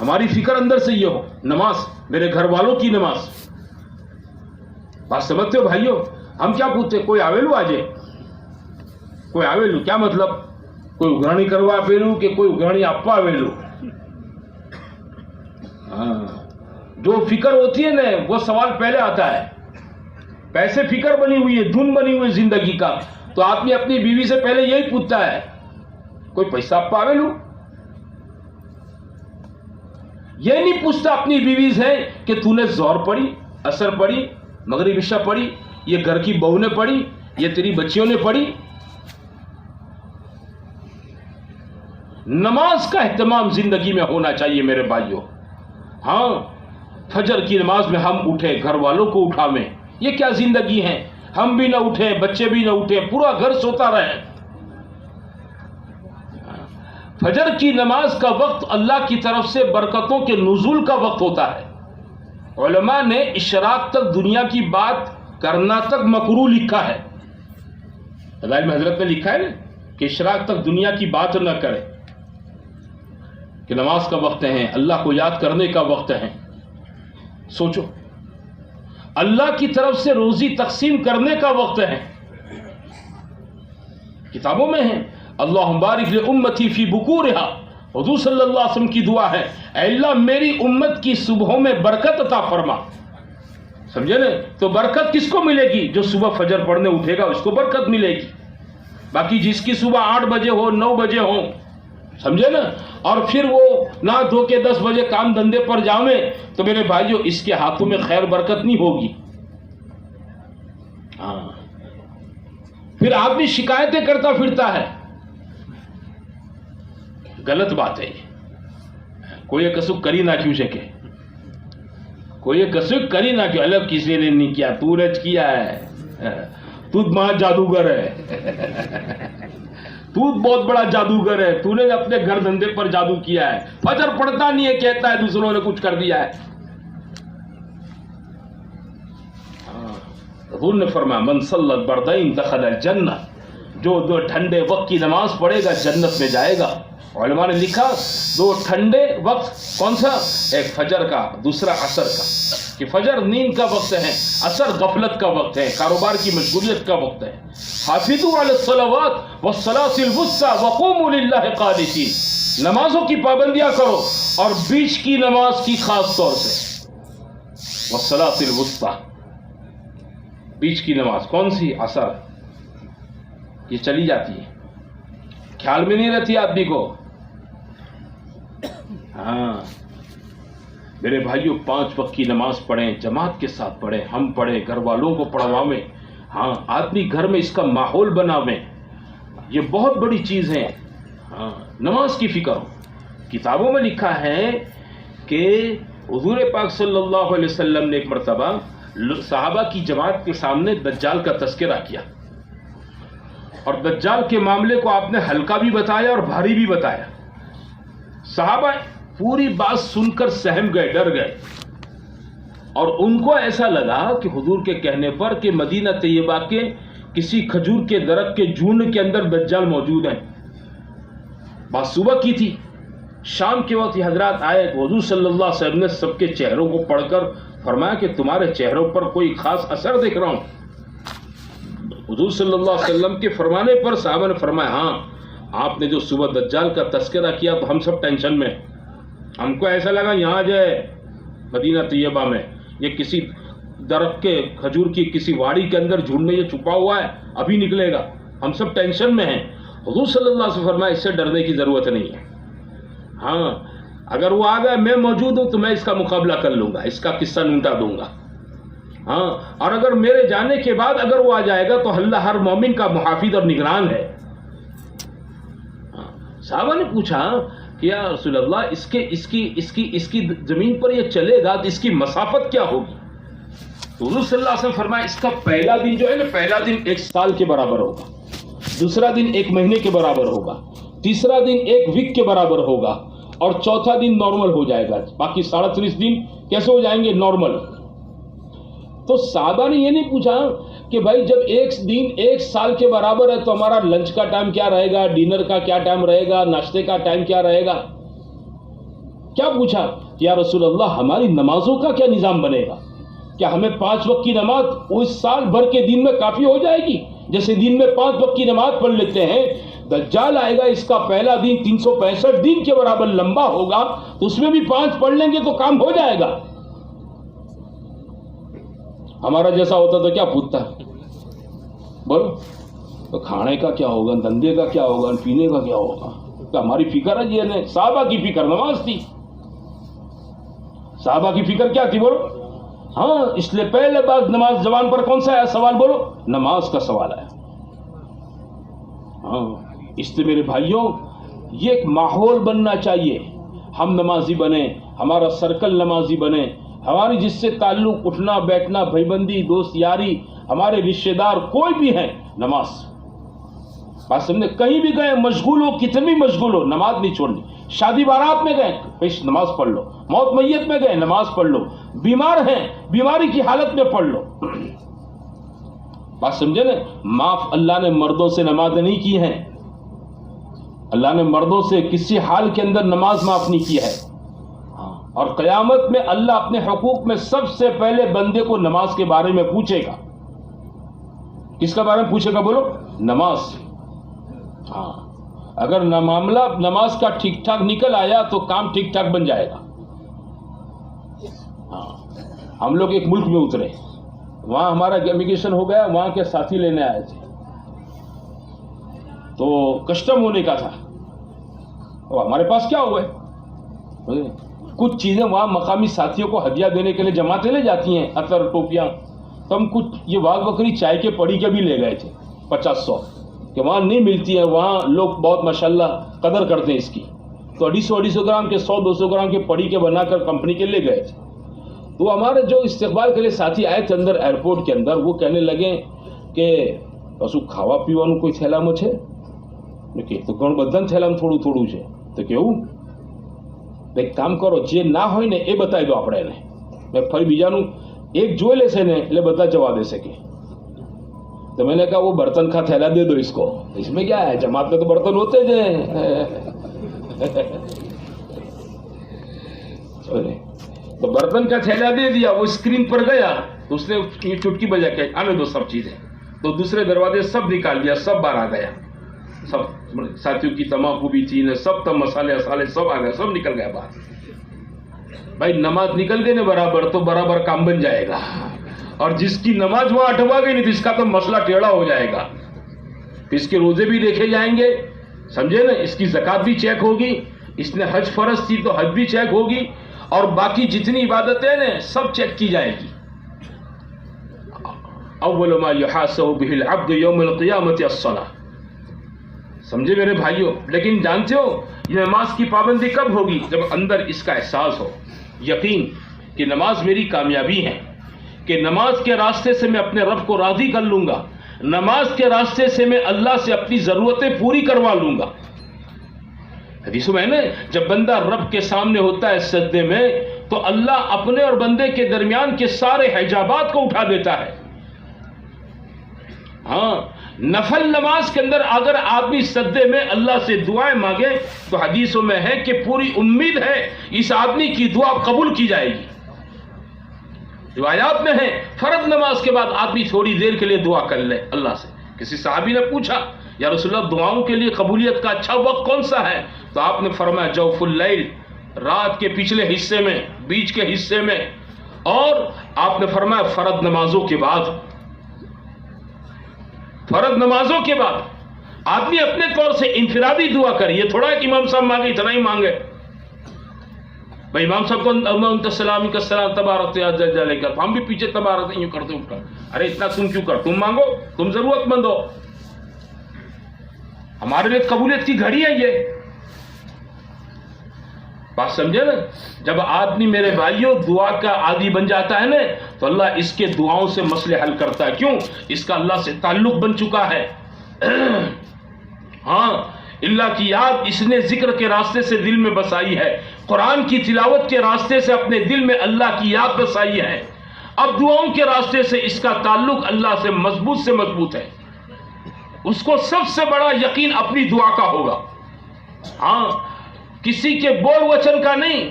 ہماری فکر اندر سے یہ ہو. نماز میرے گھر والوں کی نماز. بات سمجھتے ہو بھائیو؟ ہم کیا پوچھتے کوئی آویلو آجے, کوئی آویلو کیا مطلب؟ کوئی اگرانی کروا آویلو کہ کوئی اگرانی آپ آویلو؟ جو فکر ہوتی ہے نا وہ سوال پہلے آتا ہے. پیسے فکر بنی ہوئی ہے, دھن بنی ہوئی زندگی کا, تو آدمی اپنی بیوی سے پہلے یہی پوچھتا ہے کوئی پیسہ آپ آویلو. یہ نہیں پوچھتا اپنی بیوی سے کہ تو نے زہر پڑھی, عصر پڑھی, مغرب عشاء پڑھی, یہ گھر کی بہو نے پڑھی, یہ تیری بچیوں نے پڑھی. نماز کا اہتمام زندگی میں ہونا چاہیے میرے بھائیوں. ہاں فجر کی نماز میں ہم اٹھے, گھر والوں کو اٹھاویں. یہ کیا زندگی ہے؟ ہم بھی نہ اٹھیں, بچے بھی نہ اٹھیں, پورا گھر سوتا رہے. فجر کی نماز کا وقت اللہ کی طرف سے برکتوں کے نزول کا وقت ہوتا ہے. علماء نے اشراق تک دنیا کی بات کرنا تک مکروہ لکھا ہے. فضائل میں حضرت نے لکھا ہے کہ اشراق تک دنیا کی بات نہ کرے, کہ نماز کا وقت ہے, اللہ کو یاد کرنے کا وقت ہے. سوچو, اللہ کی طرف سے روزی تقسیم کرنے کا وقت ہے. کتابوں میں ہے اللہم بارک لامتی فی بکورہا. حضور صلی اللہ علیہ وسلم کی دعا ہے, اے اللہ میری امت کی صبحوں میں برکت عطا فرما. سمجھے نا؟ تو برکت کس کو ملے گی؟ جو صبح فجر پڑھنے اٹھے گا اس کو برکت ملے گی. باقی جس کی صبح 8 بجے ہو, 9 بجے ہو, سمجھے نا, اور پھر وہ نہ دھو کے 10 بجے کام دھندے پر جاویں, تو میرے بھائیو اس کے ہاتھوں میں خیر برکت نہیں ہوگی. ہاں پھر آدمی شکایتیں کرتا پھرتا ہے. غلط بات ہے یہ. کوئی کسب کری نہ کیوں سکے, کوئی کسب کری نہ کیوں, الگ کسی نے نہیں کیا, تو نے کیا ہے. تو مہا جادوگر ہے, تو بہت بڑا جادوگر ہے, تو نے اپنے گھر دھندے پر جادو کیا ہے. فجر پڑھتا نہیں ہے, کہتا ہے دوسروں نے کچھ کر دیا ہے. حضور نے فرمایا من صلی البردین دخل الجنہ, جو 2 ٹھنڈے وقت کی نماز پڑھے گا جنت میں جائے گا. علماء نے لکھا 2 ٹھنڈے وقت کون سا؟ ایک فجر کا, دوسرا عصر کا. کہ فجر نیند کا وقت ہے, عصر غفلت کا وقت ہے, کاروبار کی مشغولیت کا وقت ہے. حافظوا علی الصلوات والصلاۃ الوسطی وقوموا للہ قانتین. نمازوں کی پابندیاں کرو, اور بیچ کی نماز کی خاص طور سے والصلاۃ الوسطی. بیچ کی نماز کون سی؟ عصر. یہ چلی جاتی ہے, خیال میں نہیں رہتی آدمی کو. ہاں میرے بھائیوں 5 وقت کی نماز پڑھیں, جماعت کے ساتھ پڑھیں, ہم پڑھیں, گھر والوں کو پڑھواویں. ہاں آدمی گھر میں اس کا ماحول بناویں, یہ بہت بڑی چیز ہے. ہاں نماز کی فکر ہو. کتابوں میں لکھا ہے کہ حضور پاک صلی اللہ علیہ وسلم نے ایک مرتبہ صحابہ کی جماعت کے سامنے دجال کا تذکرہ کیا, اور دجال کے معاملے کو آپ نے ہلکا بھی بتایا اور بھاری بھی بتایا. صحابہ پوری بات سن کر سہم گئے, ڈر گئے, اور ان کو ایسا لگا کہ حضور کے کہنے پر کہ مدینہ طیبہ کے کسی کھجور کے درخت کے جھونڈ کے اندر دجال موجود ہیں. بات صبح کی تھی. شام کے وقت یہ حضرات آئے, حضور صلی اللہ علیہ وسلم نے سب کے چہروں کو پڑھ کر فرمایا کہ تمہارے چہروں پر کوئی خاص اثر دیکھ رہا ہوں. حضور صلی اللہ علیہ وسلم کے فرمانے پر صحابہ نے فرمایا ہاں آپ نے جو صبح دجال کا تذکرہ کیا تو ہم سب ٹینشن میں. ہم کو ایسا لگا یہاں جائے مدینہ طیبہ میں یہ کسی درخت کے کھجور کی کسی واڑی کے اندر جھونڈ میں یہ چھپا ہوا ہے, ابھی نکلے گا. ہم سب ٹینشن میں ہیں. حضور صلی اللہ علیہ وسلم فرمایا اس سے ڈرنے کی ضرورت نہیں ہے. ہاں اگر وہ آ گیا میں موجود ہوں تو میں اس کا مقابلہ کر لوں گا, اس کا قصہ نوٹا دوں گا. ہاں اور اگر میرے جانے کے بعد اگر وہ آ جائے گا تو اللہ ہر مومن کا محافظ اور نگران ہے. صحابہ نے پوچھا کہ یا رسول اللہ اس کی زمین پر یہ چلے گا تو اس کی مسافت کیا ہوگی؟ تو حضور صلی اللہ علیہ وسلم فرمایا اس کا پہلا دن جو ہے نا, پہلا دن 1 سال کے برابر ہوگا, دوسرا دن 1 مہینے کے برابر ہوگا, تیسرا دن 1 ویک کے برابر ہوگا, اور چوتھا دن نارمل ہو جائے گا. باقی 37 دن کیسے ہو جائیں گے؟ نارمل. تو صحابہ نے یہ نہیں پوچھا کہ بھائی جب 1 دن 1 سال کے برابر ہے تو ہمارا لنچ کا ٹائم کیا رہے گا, ڈنر کا کیا ٹائم رہے گا, ناشتے کا ٹائم کیا رہے گا. کیا پوچھا کہ یا رسول اللہ ہماری نمازوں کا کیا نظام بنے گا؟ کیا ہمیں 5 وقت کی نماز اس سال بھر کے دن میں کافی ہو جائے گی؟ جیسے دن میں 5 وقت کی نماز پڑھ لیتے ہیں، دجال آئے گا، اس کا پہلا دن 365 دن کے برابر لمبا ہوگا، تو اس میں بھی 5 پڑھ لیں گے تو کام ہو جائے گا۔ ہمارا جیسا ہوتا تو کیا پوچھتا ہے؟ بولو تو کھانے کا کیا ہوگا، دھندے کا کیا ہوگا، پینے کا کیا ہوگا؟ تو ہماری فکر ہے یہ صحابہ کی فکر نماز تھی۔ صحابہ کی فکر کیا تھی بولو؟ ہاں، اس لیے پہلے بات نماز زبان پر کون سا آیا سوال بولو؟ نماز کا سوال آیا۔ ہاں، اس لیے میرے بھائیوں یہ ایک ماحول بننا چاہیے، ہم نمازی بنیں، ہمارا سرکل نمازی بنے، ہماری جس سے تعلق اٹھنا بیٹھنا، بھائی بندی، دوست یاری، ہمارے رشتے دار کوئی بھی ہیں، نماز بات سمجھے۔ کہیں بھی گئے مشغول ہو، کتنے بھی مشغول ہو، نماز نہیں چھوڑنی۔ شادی بارات میں گئے پیش نماز پڑھ لو، موت میت میں گئے نماز پڑھ لو، بیمار ہیں بیماری کی حالت میں پڑھ لو، بات سمجھے نا۔ معاف اللہ نے مردوں سے نماز نہیں کی ہے، اللہ نے مردوں سے کسی حال کے اندر نماز معاف نہیں کی ہے۔ اور قیامت میں اللہ اپنے حقوق میں سب سے پہلے بندے کو نماز کے بارے میں پوچھے گا۔ کس کے بارے میں پوچھے گا بولو؟ نماز۔ ہاں، اگر معاملہ نماز کا ٹھیک ٹھاک نکل آیا تو کام ٹھیک ٹھاک بن جائے گا۔ ہاں، ہم لوگ ایک ملک میں اترے، وہاں ہمارا امیگریشن ہو گیا، وہاں کے ساتھی لینے آئے تھے، تو کسٹم ہونے کا تھا، اور ہمارے پاس کیا ہوا ہے، کچھ چیزیں وہاں مقامی ساتھیوں کو ہدیہ دینے کے لیے جماعتیں لے جاتی ہیں، عطر ٹوپیاں، تو ہم کچھ یہ واگ بکری چائے کے پڑی کے بھی لے گئے تھے 50-100 کہ وہاں نہیں ملتی ہے، وہاں لوگ بہت ماشاءاللہ قدر کرتے ہیں اس کی، تو 250 گرام کے 100-200 گرام کے پڑی کے بنا کر کمپنی کے لے گئے تھے۔ تو ہمارے جو استقبال کے لیے ساتھی آئے تھے اندر ایئرپورٹ کے اندر، وہ کہنے لگے کہ پسو کھاوا پیوانوں کوئی تھیلاમાં છે કે તો ઘણું બધાને થેલામાં થોડું થોડું છે, તો કેવું એક કામ કરો જે ના હોય ને એ બતાવી દો આપણે એને, ફરી બીજાનું એક જોઈ લેશે ને એટલે બધા જવા દેશે કે। تو میں نے کہا وہ برتن کا تھیلا دے دو اس کو، اس میں کیا ہے، جماعت میں تو برتن ہوتے ہیں۔ تو برتن کا تھیلا دے دیا، وہ اسکرین پر گیا تو اس نے چٹکی بجا کے آنے دو سب چیزیں، تو دوسرے دروازے سب نکال دیا، سب باہر آ گیا، سب ساتھیوں کی تماکو بھی تھی، سب تب مسالے اسالے سب آ گئے، سب نکل گیا باہر۔ بھائی نماز نکل گئی نا برابر تو برابر کام بن جائے گا، اور جس کی نماز وہاں اٹھوا گئی نہیں تو اس کا تو مسئلہ ٹیڑھا ہو جائے گا، اس کے روزے بھی دیکھے جائیں گے، سمجھے نا، اس کی زکات بھی چیک ہوگی، اس نے حج فرض تھی تو حج بھی چیک ہوگی، اور باقی جتنی عبادتیں نا سب چیک کی جائے گی۔ اول ما یحاسب به العبد یوم القیامت الصلاۃ، سمجھے میرے بھائیوں۔ لیکن جانتے ہو یہ نماز کی پابندی کب ہوگی؟ جب اندر اس کا احساس ہو، یقین کہ نماز میری کامیابی ہے، کہ نماز کے راستے سے میں اپنے رب کو راضی کر لوں گا، نماز کے راستے سے میں اللہ سے اپنی ضرورتیں پوری کروا لوں گا۔ حدیث میں نے جب بندہ رب کے سامنے ہوتا ہے سجدے میں تو اللہ اپنے اور بندے کے درمیان کے سارے حجابات کو اٹھا دیتا ہے۔ ہاں، نفل نماز کے اندر اگر آدمی سجدے میں اللہ سے دعائیں مانگے تو حدیثوں میں ہے کہ پوری امید ہے اس آدمی کی دعا قبول کی جائے گی۔ روایات میں ہے فرض نماز کے بعد آدمی تھوڑی دیر کے لیے دعا کر لے اللہ سے۔ کسی صحابی نے پوچھا یا رسول اللہ دعاؤں کے لیے قبولیت کا اچھا وقت کون سا ہے؟ تو آپ نے فرمایا جوف اللیل، رات کے پچھلے حصے میں، بیچ کے حصے میں، اور آپ نے فرمایا فرض نمازوں کے بعد۔ فرض نمازوں کے بعد آدمی اپنے طور سے انفرادی دعا کرے، یہ تھوڑا ہے کہ امام صاحب مانگے اتنا ہی مانگے۔ بھائی امام صاحب کو انت السلامی کا سلام تبارک یا ذا جلالہ کا، ہم بھی پیچھے تبارک یوں کرتے اٹھ کر، ارے اتنا تم کیوں کر، تم مانگو، تم ضرورت مند ہو، ہمارے لیے قبولیت کی گھڑی ہے یہ، بات سمجھے نا۔ جب آدمی میرے بھائیوں دعا کا عادی بن جاتا ہے نا تو اللہ اس کے دعاؤں سے مسئلے حل کرتا ہے، کیوں؟ اس کا اللہ سے تعلق بن چکا ہے۔ ہاں، اللہ کی یاد اس نے ذکر کے راستے سے دل میں بسائی ہے، قرآن کی تلاوت کے راستے سے اپنے دل میں اللہ کی یاد بسائی ہے، اب دعاؤں کے راستے سے اس کا تعلق اللہ سے مضبوط ہے، اس کو سب سے بڑا یقین اپنی دعا کا ہوگا۔ ہاں، کسی کے بول وچن کا نہیں،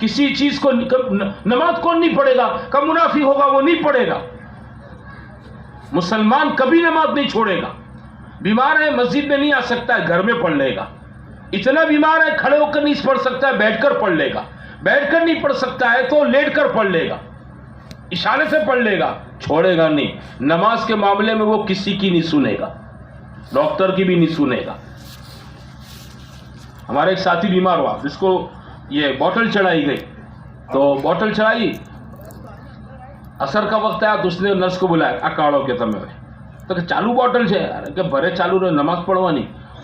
کسی چیز کو نماز کون نہیں پڑھے گا؟ کب منافق ہوگا وہ نہیں پڑھے گا. مسلمان کبھی نماز نہیں چھوڑے گا. بیمار ہے مسجد میں نہیں آ سکتا ہے گھر میں پڑھ لے گا. اتنا بیمار ہے کھڑے ہو کر نہیں پڑھ سکتا ہے بیٹھ کر پڑھ لے گا. بیٹھ کر نہیں پڑھ سکتا ہے تو لیٹ کر پڑھ لے گا, اشارے سے پڑھ لے گا, چھوڑے گا نہیں. نماز کے معاملے میں وہ کسی کی نہیں سنے گا, ڈاکٹر کی بھی نہیں سنے گا. ہمارے ایک ساتھی بیمار ہوا جس کو یہ بوٹل چڑھائی گئی, تو بوٹل چڑھائی, اثر کا وقت آیا تو اس نے نرس کو بلایا اکاڑو کے تمہیں تو کہ چالو بوٹل છે કે ભરે ચાલુ રહે નમાઝ પઢવાની.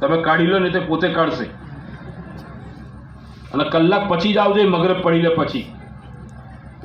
તમે કાઢી લો નહીં તો પોતે કાઢશે અને કલાક પછી જ આવજે મગરબ પડી લે પછી.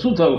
શું થયું?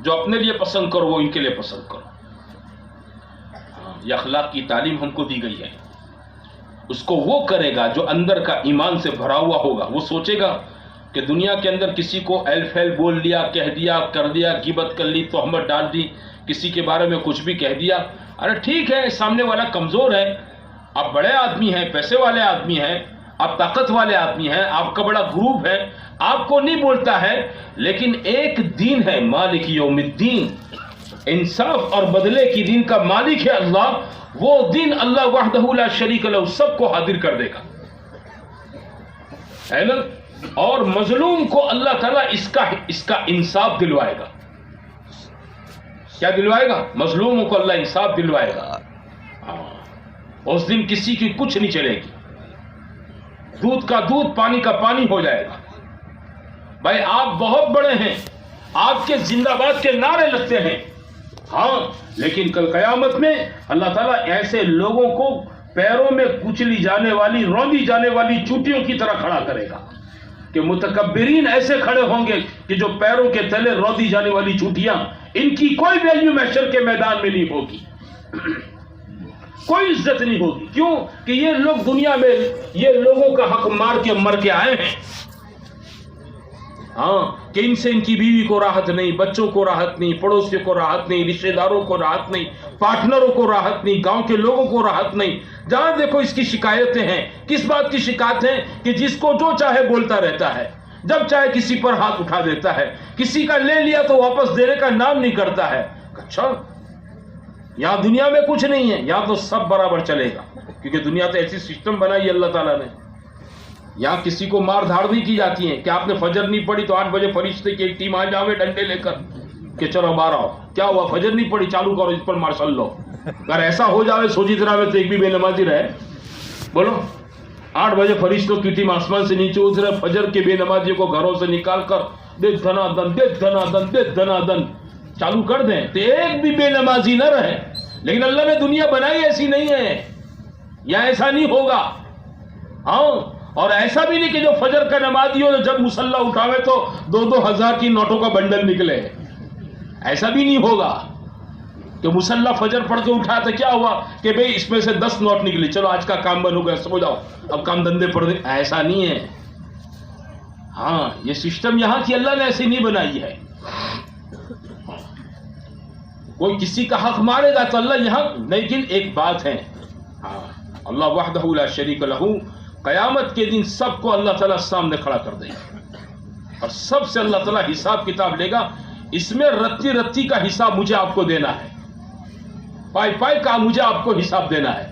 جو اپنے لیے پسند کرو وہ ان کے لیے پسند کرو. یہ اخلاق کی تعلیم ہم کو دی گئی ہے. اس کو وہ کرے گا جو اندر کا ایمان سے بھرا ہوا ہوگا. وہ سوچے گا کہ دنیا کے اندر کسی کو ایل فیل بول دیا, کہہ دیا, کر دیا, غیبت کر لی, تہمت ڈال دی, کسی کے بارے میں کچھ بھی کہہ دیا. ارے ٹھیک ہے, سامنے والا کمزور ہے, آپ بڑے آدمی ہیں, پیسے والے آدمی ہیں, آپ طاقت والے آدمی ہیں, آپ کا بڑا گروپ ہے, آپ کو نہیں بولتا ہے, لیکن ایک دین ہے مالک یوم الدین, انصاف اور بدلے کی دین کا مالک ہے اللہ. وہ دین اللہ وحدہ لا شریک لہ سب کو حاضر کر دے گا, ہے نا. اور مظلوم کو اللہ تعالیٰ اس کا انصاف دلوائے گا. کیا دلوائے گا؟ مظلوموں کو اللہ انصاف دلوائے گا. اس دن کسی کی کچھ نہیں چلے گی, دودھ کا دودھ, پانی کا پانی ہو جائے گا. بھائی آپ بہت بڑے ہیں, آپ کے زندہ باد کے نعرے لگتے ہیں, ہاں, لیکن کل قیامت میں اللہ تعالیٰ ایسے لوگوں کو پیروں میں کچلی جانے والی, روندی جانے والی چوٹیوں کی طرح کھڑا کرے گا کہ متکبرین ایسے کھڑے ہوں گے کہ جو پیروں کے تلے روندی جانے والی چوٹیاں, ان کی کوئی ویلیو محشر کے میدان میں نہیں ہوگی, کوئی عزت نہیں ہوگی. کیوں کہ یہ لوگ دنیا میں یہ لوگوں کا حق مار کے مر کے آئے ہیں. ہاں, کہ ان سے ان کی بیوی کو راحت نہیں, بچوں کو راحت نہیں, پڑوسیوں کو راحت نہیں, رشتہ داروں کو راحت نہیں, پارٹنروں کو راحت نہیں, گاؤں کے لوگوں کو راحت نہیں. جہاں دیکھو اس کی شکایتیں ہیں. کس بات کی شکایت ہے؟ کہ جس کو جو چاہے بولتا رہتا ہے, جب چاہے کسی پر ہاتھ اٹھا دیتا ہے, کسی کا لے لیا تو واپس دینے کا نام نہیں کرتا ہے. اچھا, یہاں دنیا میں کچھ نہیں ہے, یہاں تو سب برابر چلے گا, کیونکہ دنیا تو ایسی سسٹم بنائی ہے اللہ تعالیٰ نے. یہاں کسی کو مار دھاڑ نہیں کی جاتی ہے کہ آپ نے فجر نہیں پڑھی تو 8 بجے فرشتے کی ایک ٹیم آ جاوے ڈنڈے لے کر کہ چلو باہر آؤ, کیا ہوا فجر نہیں پڑھی, چالو کرو اس پر مارشل لو. اگر ایسا ہو جاوے سوچی طرح میں تو ایک بھی بے نمازی رہے. بولو, 8 بجے فرشتوں کی ٹیم آسمان سے نیچے اترے, فجر کے بے نمازیوں کو گھروں سے نکال کر دیکھ دھنا دن, دیکھ دھنا دن, دیکھ دھنا دن چالو کر دیں تو ایک بھی بے نمازی نہ رہے. لیکن اللہ نے دنیا بنائی ایسی نہیں ہے, یا ایسا نہیں ہوگا. ہاں, اور ایسا بھی نہیں کہ جو فجر کا نمازی ہو جب مصلی اٹھاوے تو 2-2 ہزار کی نوٹوں کا بنڈل نکلے. ایسا بھی نہیں ہوگا کہ مصلی فجر پڑھ کے اٹھا تو کیا ہوا کہ بھئی اس میں سے 10 نوٹ نکلے, چلو آج کا کام بند ہو گیا, سو جاؤ اب کام دندے پڑھ دیں. ایسا نہیں ہے. ہاں, یہ سسٹم یہاں کی اللہ نے ایسی نہیں بنائی ہے. کوئی کسی کا حق مارے گا تو اللہ یہاں, لیکن ایک بات ہے, ہاں, اللہ وحدہ لا شریک لہ قیامت کے دن سب کو اللہ تعالیٰ سامنے کھڑا کر دے گا, اور سب سے اللہ تعالیٰ حساب کتاب لے گا. اس میں رتی رتی کا حساب مجھے آپ کو دینا ہے, پائی پائی کا مجھے آپ کو حساب دینا ہے.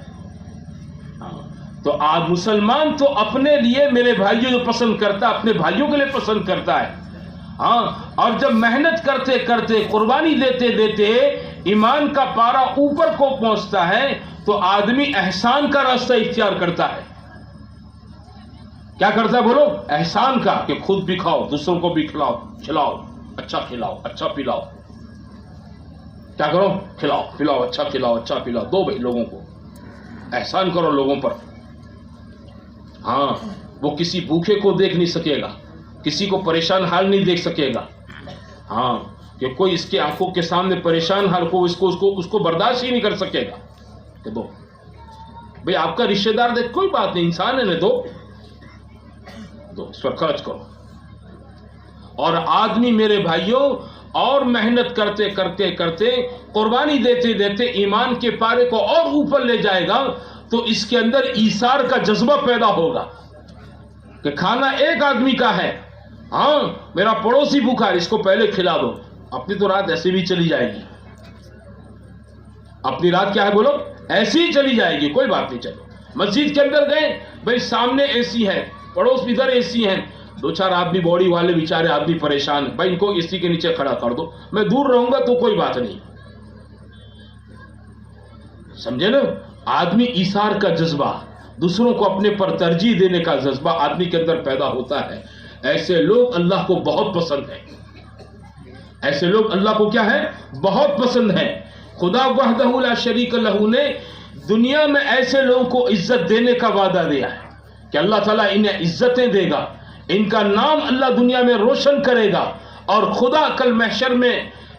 تو آج مسلمان تو اپنے لیے, میرے بھائیوں جو پسند کرتا ہے اپنے بھائیوں کے لیے پسند کرتا ہے. ہاں, اور جب محنت کرتے کرتے, قربانی دیتے دیتے ایمان کا پارا اوپر کو پہنچتا ہے تو آدمی احسان کا راستہ اختیار کرتا ہے. کیا کرتا ہے بولو؟ احسان کا, کہ خود بھی کھاؤ, دوسروں کو بھی کھلاؤ, کھلاؤ, اچھا کھلاؤ, اچھا پلاؤ. کیا کرو؟ کھلاؤ پلاؤ, اچھا کھلاؤ, اچھا پلاؤ, دو بھائی لوگوں کو, احسان کرو لوگوں پر. ہاں, وہ کسی بھوکے کو دیکھ نہیں سکے گا, کسی کو پریشان حال نہیں دیکھ سکے گا. ہاں, کہ کوئی اس کے آنکھوں کے سامنے پریشان حال کو اس کو برداشت ہی نہیں کر سکے گا کہ دو بھئی آپ کا رشتہ دار دیکھ, کوئی بات نہیں, انسان ہے نا, دو اس پر خرچ کرو. اور آدمی میرے بھائیوں اور محنت کرتے کرتے کرتے, قربانی دیتے دیتے ایمان کے پارے کو اور اوپر لے جائے گا تو اس کے اندر ایثار کا جذبہ پیدا ہوگا کہ کھانا ایک آدمی کا ہے, ہاں میرا پڑوسی بھوکا ہے, اس کو پہلے کھلا دو. اپنی تو رات ایسے بھی چلی جائے گی, اپنی رات کیا ہے بولو, ایسی ہی چلی جائے گی, کوئی بات نہیں. چلو مسجد کے اندر گئے, بھائی سامنے اے سی ہے, پڑوس ادھر اے سی ہیں, 2-4 آدمی باڈی والے بیچارے آدمی پریشان, بھائی ان کو اے سی کے نیچے کھڑا کر دو, میں دور رہوں گا تو کوئی بات نہیں. سمجھے نا, آدمی ایثار کا جذبہ, دوسروں کو اپنے پر ترجیح دینے کا جذبہ آدمی کے اندر پیدا ہوتا ہے. ایسے لوگ اللہ کو بہت پسند ہیں, ایسے لوگ اللہ کو کیا ہے, بہت پسند ہیں. خدا وحدہ لا شریک لہ نے دنیا میں ایسے لوگوں کو عزت دینے کا وعدہ دیا ہے کہ اللہ تعالیٰ انہیں عزتیں دے گا, ان کا نام اللہ دنیا میں روشن کرے گا, اور خدا کل محشر میں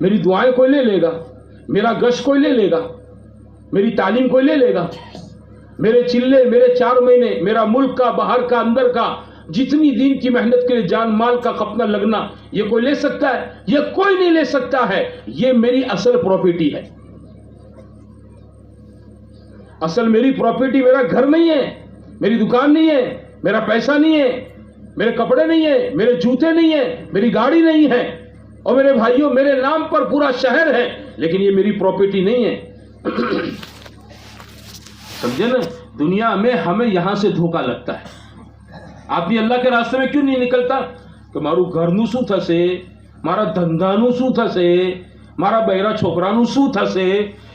میری دعائیں کوئی لے لے گا, میرا گشت کوئی لے لے گا, میری تعلیم کوئی لے لے گا, میرے چلے, میرے 4 مہینے, میرا ملک کا, باہر کا, اندر کا, جتنی دین کی محنت کے لیے جان مال کا خپنا لگنا, یہ کوئی لے سکتا ہے؟ یہ کوئی نہیں لے سکتا ہے. یہ میری اصل پراپرٹی ہے. اصل میری پراپرٹی میرا گھر نہیں ہے, میری دکان نہیں ہے, میرا پیسہ نہیں ہے, میرے کپڑے نہیں ہیں, میرے جوتے نہیں ہیں, میری گاڑی نہیں ہے, اور میرے بھائیوں میرے نام پر پورا شہر ہے, لیکن یہ میری پراپرٹی نہیں ہے. سمجھے نا؟ دنیا میں ہمیں یہاں سے دھوکا لگتا ہے. آدمی اللہ کے راستے میں کیوں نہیں نکلتا؟ کہ مارو گھرનું શું થશે, મારા ધંધાનું શું થશે, મારા બૈરા છોકરાનું શું થશે,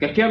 કે કેમ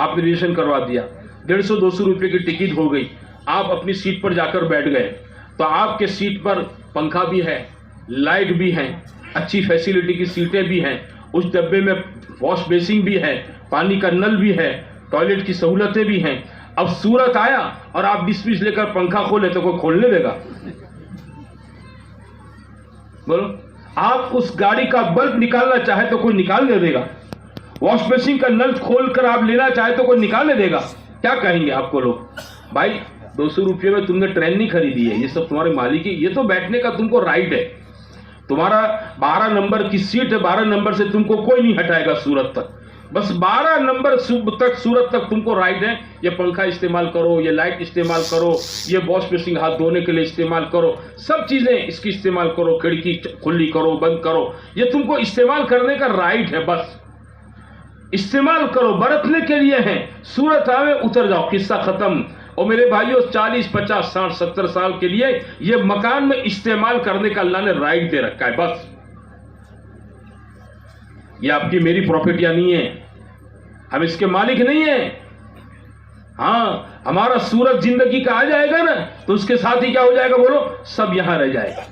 آپ نے ریزرویشن کروا دیا, 150-200 روپے کی ٹکٹ ہو گئی, آپ اپنی سیٹ پر جا کر بیٹھ گئے, تو آپ کے سیٹ پر پنکھا بھی ہے, لائٹ بھی ہے, اچھی فیسیلیٹی کی سیٹیں بھی ہیں, اس ڈبے میں واش بیسنگ بھی ہے, پانی کا نل بھی ہے, ٹوائلٹ کی سہولتیں بھی ہیں. اب سورت آیا اور آپ 20 لے کر پنکھا کھولے تو کوئی کھولنے دے گا؟ بولو. آپ اس گاڑی کا بلب نکالنا چاہے تو کوئی نکالنے دے گا؟ واش بیسنگ کا نل کھول کر آپ لینا چاہے تو کوئی نکالنے دے گا؟ کیا کہیں گے آپ کو لوگ؟ بھائی 200 روپے میں تم نے ٹرین نہیں خریدی ہے, یہ سب تمہارے مالک کی, یہ تو بیٹھنے کا تم کو رائٹ ہے. تمہارا 12 نمبر کی سیٹ ہے, 12 نمبر سے تم کو کوئی نہیں ہٹائے گا سورت تک, بس 12 نمبر تک سورت تک تم کو رائٹ ہے. یہ پنکھا استعمال کرو, یہ لائٹ استعمال کرو, یہ واش بیسنگ ہاتھ دھونے کے لیے استعمال کرو, سب چیزیں اس کی استعمال کرو, کھڑکی کھلی کرو, بند کرو, یہ تم کو استعمال کرنے کا رائٹ ہے. بس استعمال کرو, برتنے کے لیے ہیں. سورت آوے اتر جاؤ, قصہ ختم. اور میرے بھائیوں 40 50 60 70 سال کے لیے یہ مکان میں استعمال کرنے کا اللہ نے رائٹ دے رکھا ہے. بس یہ آپ کی میری پراپرٹیاں نہیں ہے, ہم اس کے مالک نہیں ہیں. ہاں ہمارا سورت زندگی کا آ جائے گا نا تو اس کے ساتھ ہی کیا ہو جائے گا بولو؟ سب یہاں رہ جائے گا.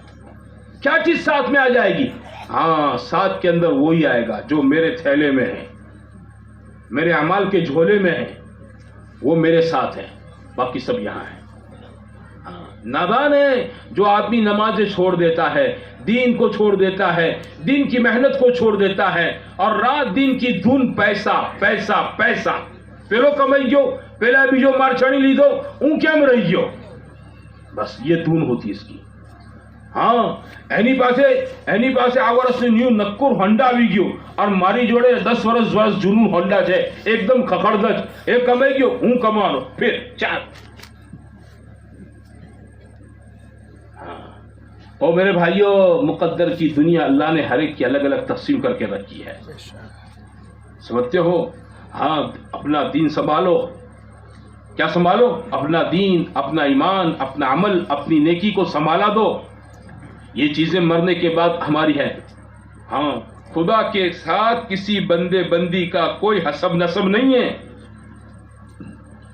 کیا چیز ساتھ میں آ جائے گی؟ ہاں ساتھ کے اندر وہی آئے گا جو میرے تھیلے میں ہے, میرے اعمال کے جھولے میں ہے, وہ میرے ساتھ ہے, باقی سب یہاں ہے. نادان ہے جو آدمی نمازیں چھوڑ دیتا ہے, دین کو چھوڑ دیتا ہے, دین کی محنت کو چھوڑ دیتا ہے, اور رات دن کی دھن پیسہ پیسہ پیسہ. پہلو کمائی گو, پہلے بھی جو مار چڑی لی دو اون کیا میں رہی گو, بس یہ دھن ہوتی اس کی. ہاں اینی پاسے آورس نے نیو نکر ہونڈا بھی گیو اور ماری جوڑے 10 ورس جنون ہونڈا ہے, ایک دم کھکڑدج, ایک کمائی گیو ہوں کمانو پھر چار. اور میرے بھائیوں مقدر کی دنیا اللہ نے ہر ایک کی الگ الگ تقسیم کر کے رکھی ہے, سمجھتے ہو؟ ہاں اپنا دین سنبھالو. کیا سنبھالو؟ اپنا دین, اپنا ایمان, اپنا عمل, اپنی نیکی کو سنبھالا دو. یہ چیزیں مرنے کے بعد ہماری ہے. ہاں خدا کے ساتھ کسی بندے بندی کا کوئی حسب نسب نہیں ہے.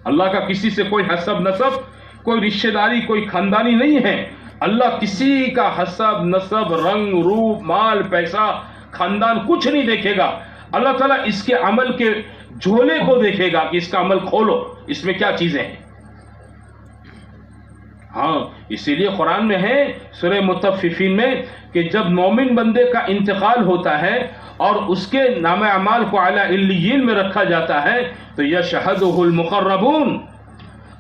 اللہ کا کسی سے کوئی حسب نسب, کوئی رشتہ داری, کوئی خاندانی نہیں ہے. اللہ کسی کا حسب نسب, رنگ روپ, مال پیسہ, خاندان کچھ نہیں دیکھے گا. اللہ تعالیٰ اس کے عمل کے جھولے کو دیکھے گا کہ اس کا عمل کھولو, اس میں کیا چیزیں ہیں. ہاں اسی لیے قرآن میں ہے سورہ مطففین میں کہ جب مومن بندے کا انتقال ہوتا ہے اور اس کے نام اعمال کو اعلیٰ علیین میں رکھا جاتا ہے تو یشہدہ المقربون,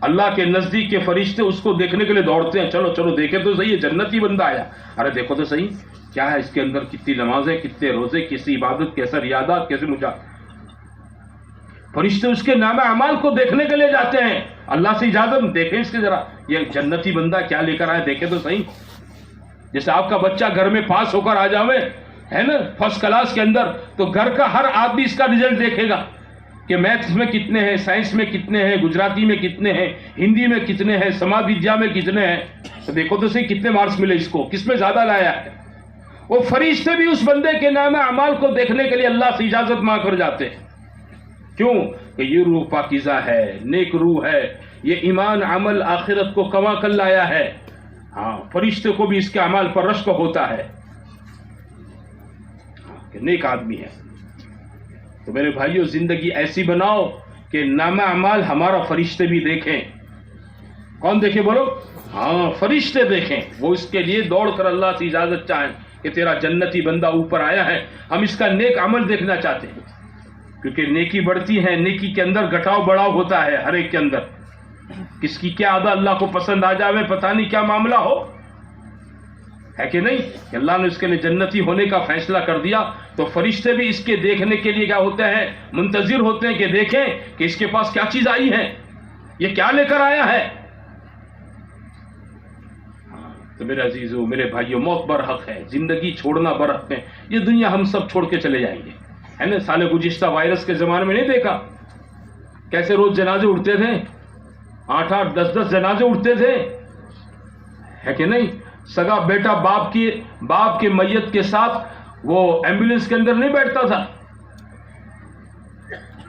اللہ کے نزدیک کے فرشتے اس کو دیکھنے کے لیے دوڑتے ہیں. چلو چلو دیکھیں تو صحیح, جنتی بندہ آیا, ارے دیکھو تو صحیح کیا ہے اس کے اندر, کتنی نمازیں, کتنے روزے, کیسی عبادت, کیسا ریاضات, کیسے مجاہدہ. فرشتے اس کے نام اعمال کو دیکھنے کے لیے جاتے ہیں. اللہ سے اجازت, دیکھیں اس کے ذرا یہ جنتی بندہ کیا لے کر آئے, دیکھیں تو صحیح. جیسے آپ کا بچہ گھر میں پاس ہو کر آ جاوے ہے نا فرسٹ کلاس کے اندر, تو گھر کا ہر آدمی اس کا رزلٹ دیکھے گا کہ میتھس میں کتنے ہیں, سائنس میں کتنے ہیں, گجراتی میں کتنے ہیں, ہندی میں کتنے ہیں, سماج ودیا میں کتنے ہیں. تو دیکھو تو صحیح کتنے مارکس ملے اس کو, کس میں زیادہ لایا ہے. وہ فرشتے بھی اس بندے کے نام اعمال کو دیکھنے کے لیے اللہ سے اجازت مانگ کر جاتے ہیں. کیوں؟ کہ یہ روح پاکیزہ ہے, نیک روح ہے, یہ ایمان عمل آخرت کو کما کر لایا ہے. ہاں فرشتے کو بھی اس کے اعمال پر رشک ہوتا ہے کہ نیک آدمی ہے. تو میرے بھائیوں زندگی ایسی بناؤ کہ نام اعمال ہمارا فرشتے بھی دیکھیں. کون دیکھے بولو؟ ہاں فرشتے دیکھیں. وہ اس کے لیے دوڑ کر اللہ سے اجازت چاہیں کہ تیرا جنتی بندہ اوپر آیا ہے, ہم اس کا نیک عمل دیکھنا چاہتے ہیں. کیونکہ نیکی بڑھتی ہے, نیکی کے اندر گھٹاؤ بڑھاؤ ہوتا ہے ہر ایک کے اندر. کس کی کیا عادت اللہ کو پسند آ جاوے, پتہ نہیں کیا معاملہ ہو, ہے کہ نہیں. کہ اللہ نے اس کے لیے جنتی ہونے کا فیصلہ کر دیا تو فرشتے بھی اس کے دیکھنے کے لیے کیا ہوتے ہیں, منتظر ہوتے ہیں کہ دیکھیں کہ اس کے پاس کیا چیز آئی ہے, یہ کیا لے کر آیا ہے. تو میرے عزیزو, میرے بھائیو, موت برحق ہے, زندگی چھوڑنا برحق ہے. یہ دنیا ہم سب چھوڑ کے چلے جائیں گے, ہے نا. سال گزشتہ وائرس کے زمانے میں نہیں دیکھا کیسے روز جنازے اٹھتے تھے, 8 10 جنازے اٹھتے تھے, ہے کہ نہیں. سگا بیٹا باپ کے میت کے ساتھ وہ ایمبولینس کے اندر نہیں بیٹھتا تھا,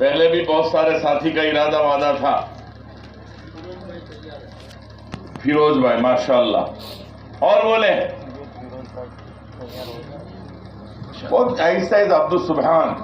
پہلے بھی بہت سارے ساتھی کا ارادہ وعدہ تھا. فیروز بھائی ماشاءاللہ. اور بولے بہت آہستہ عبد السبحان.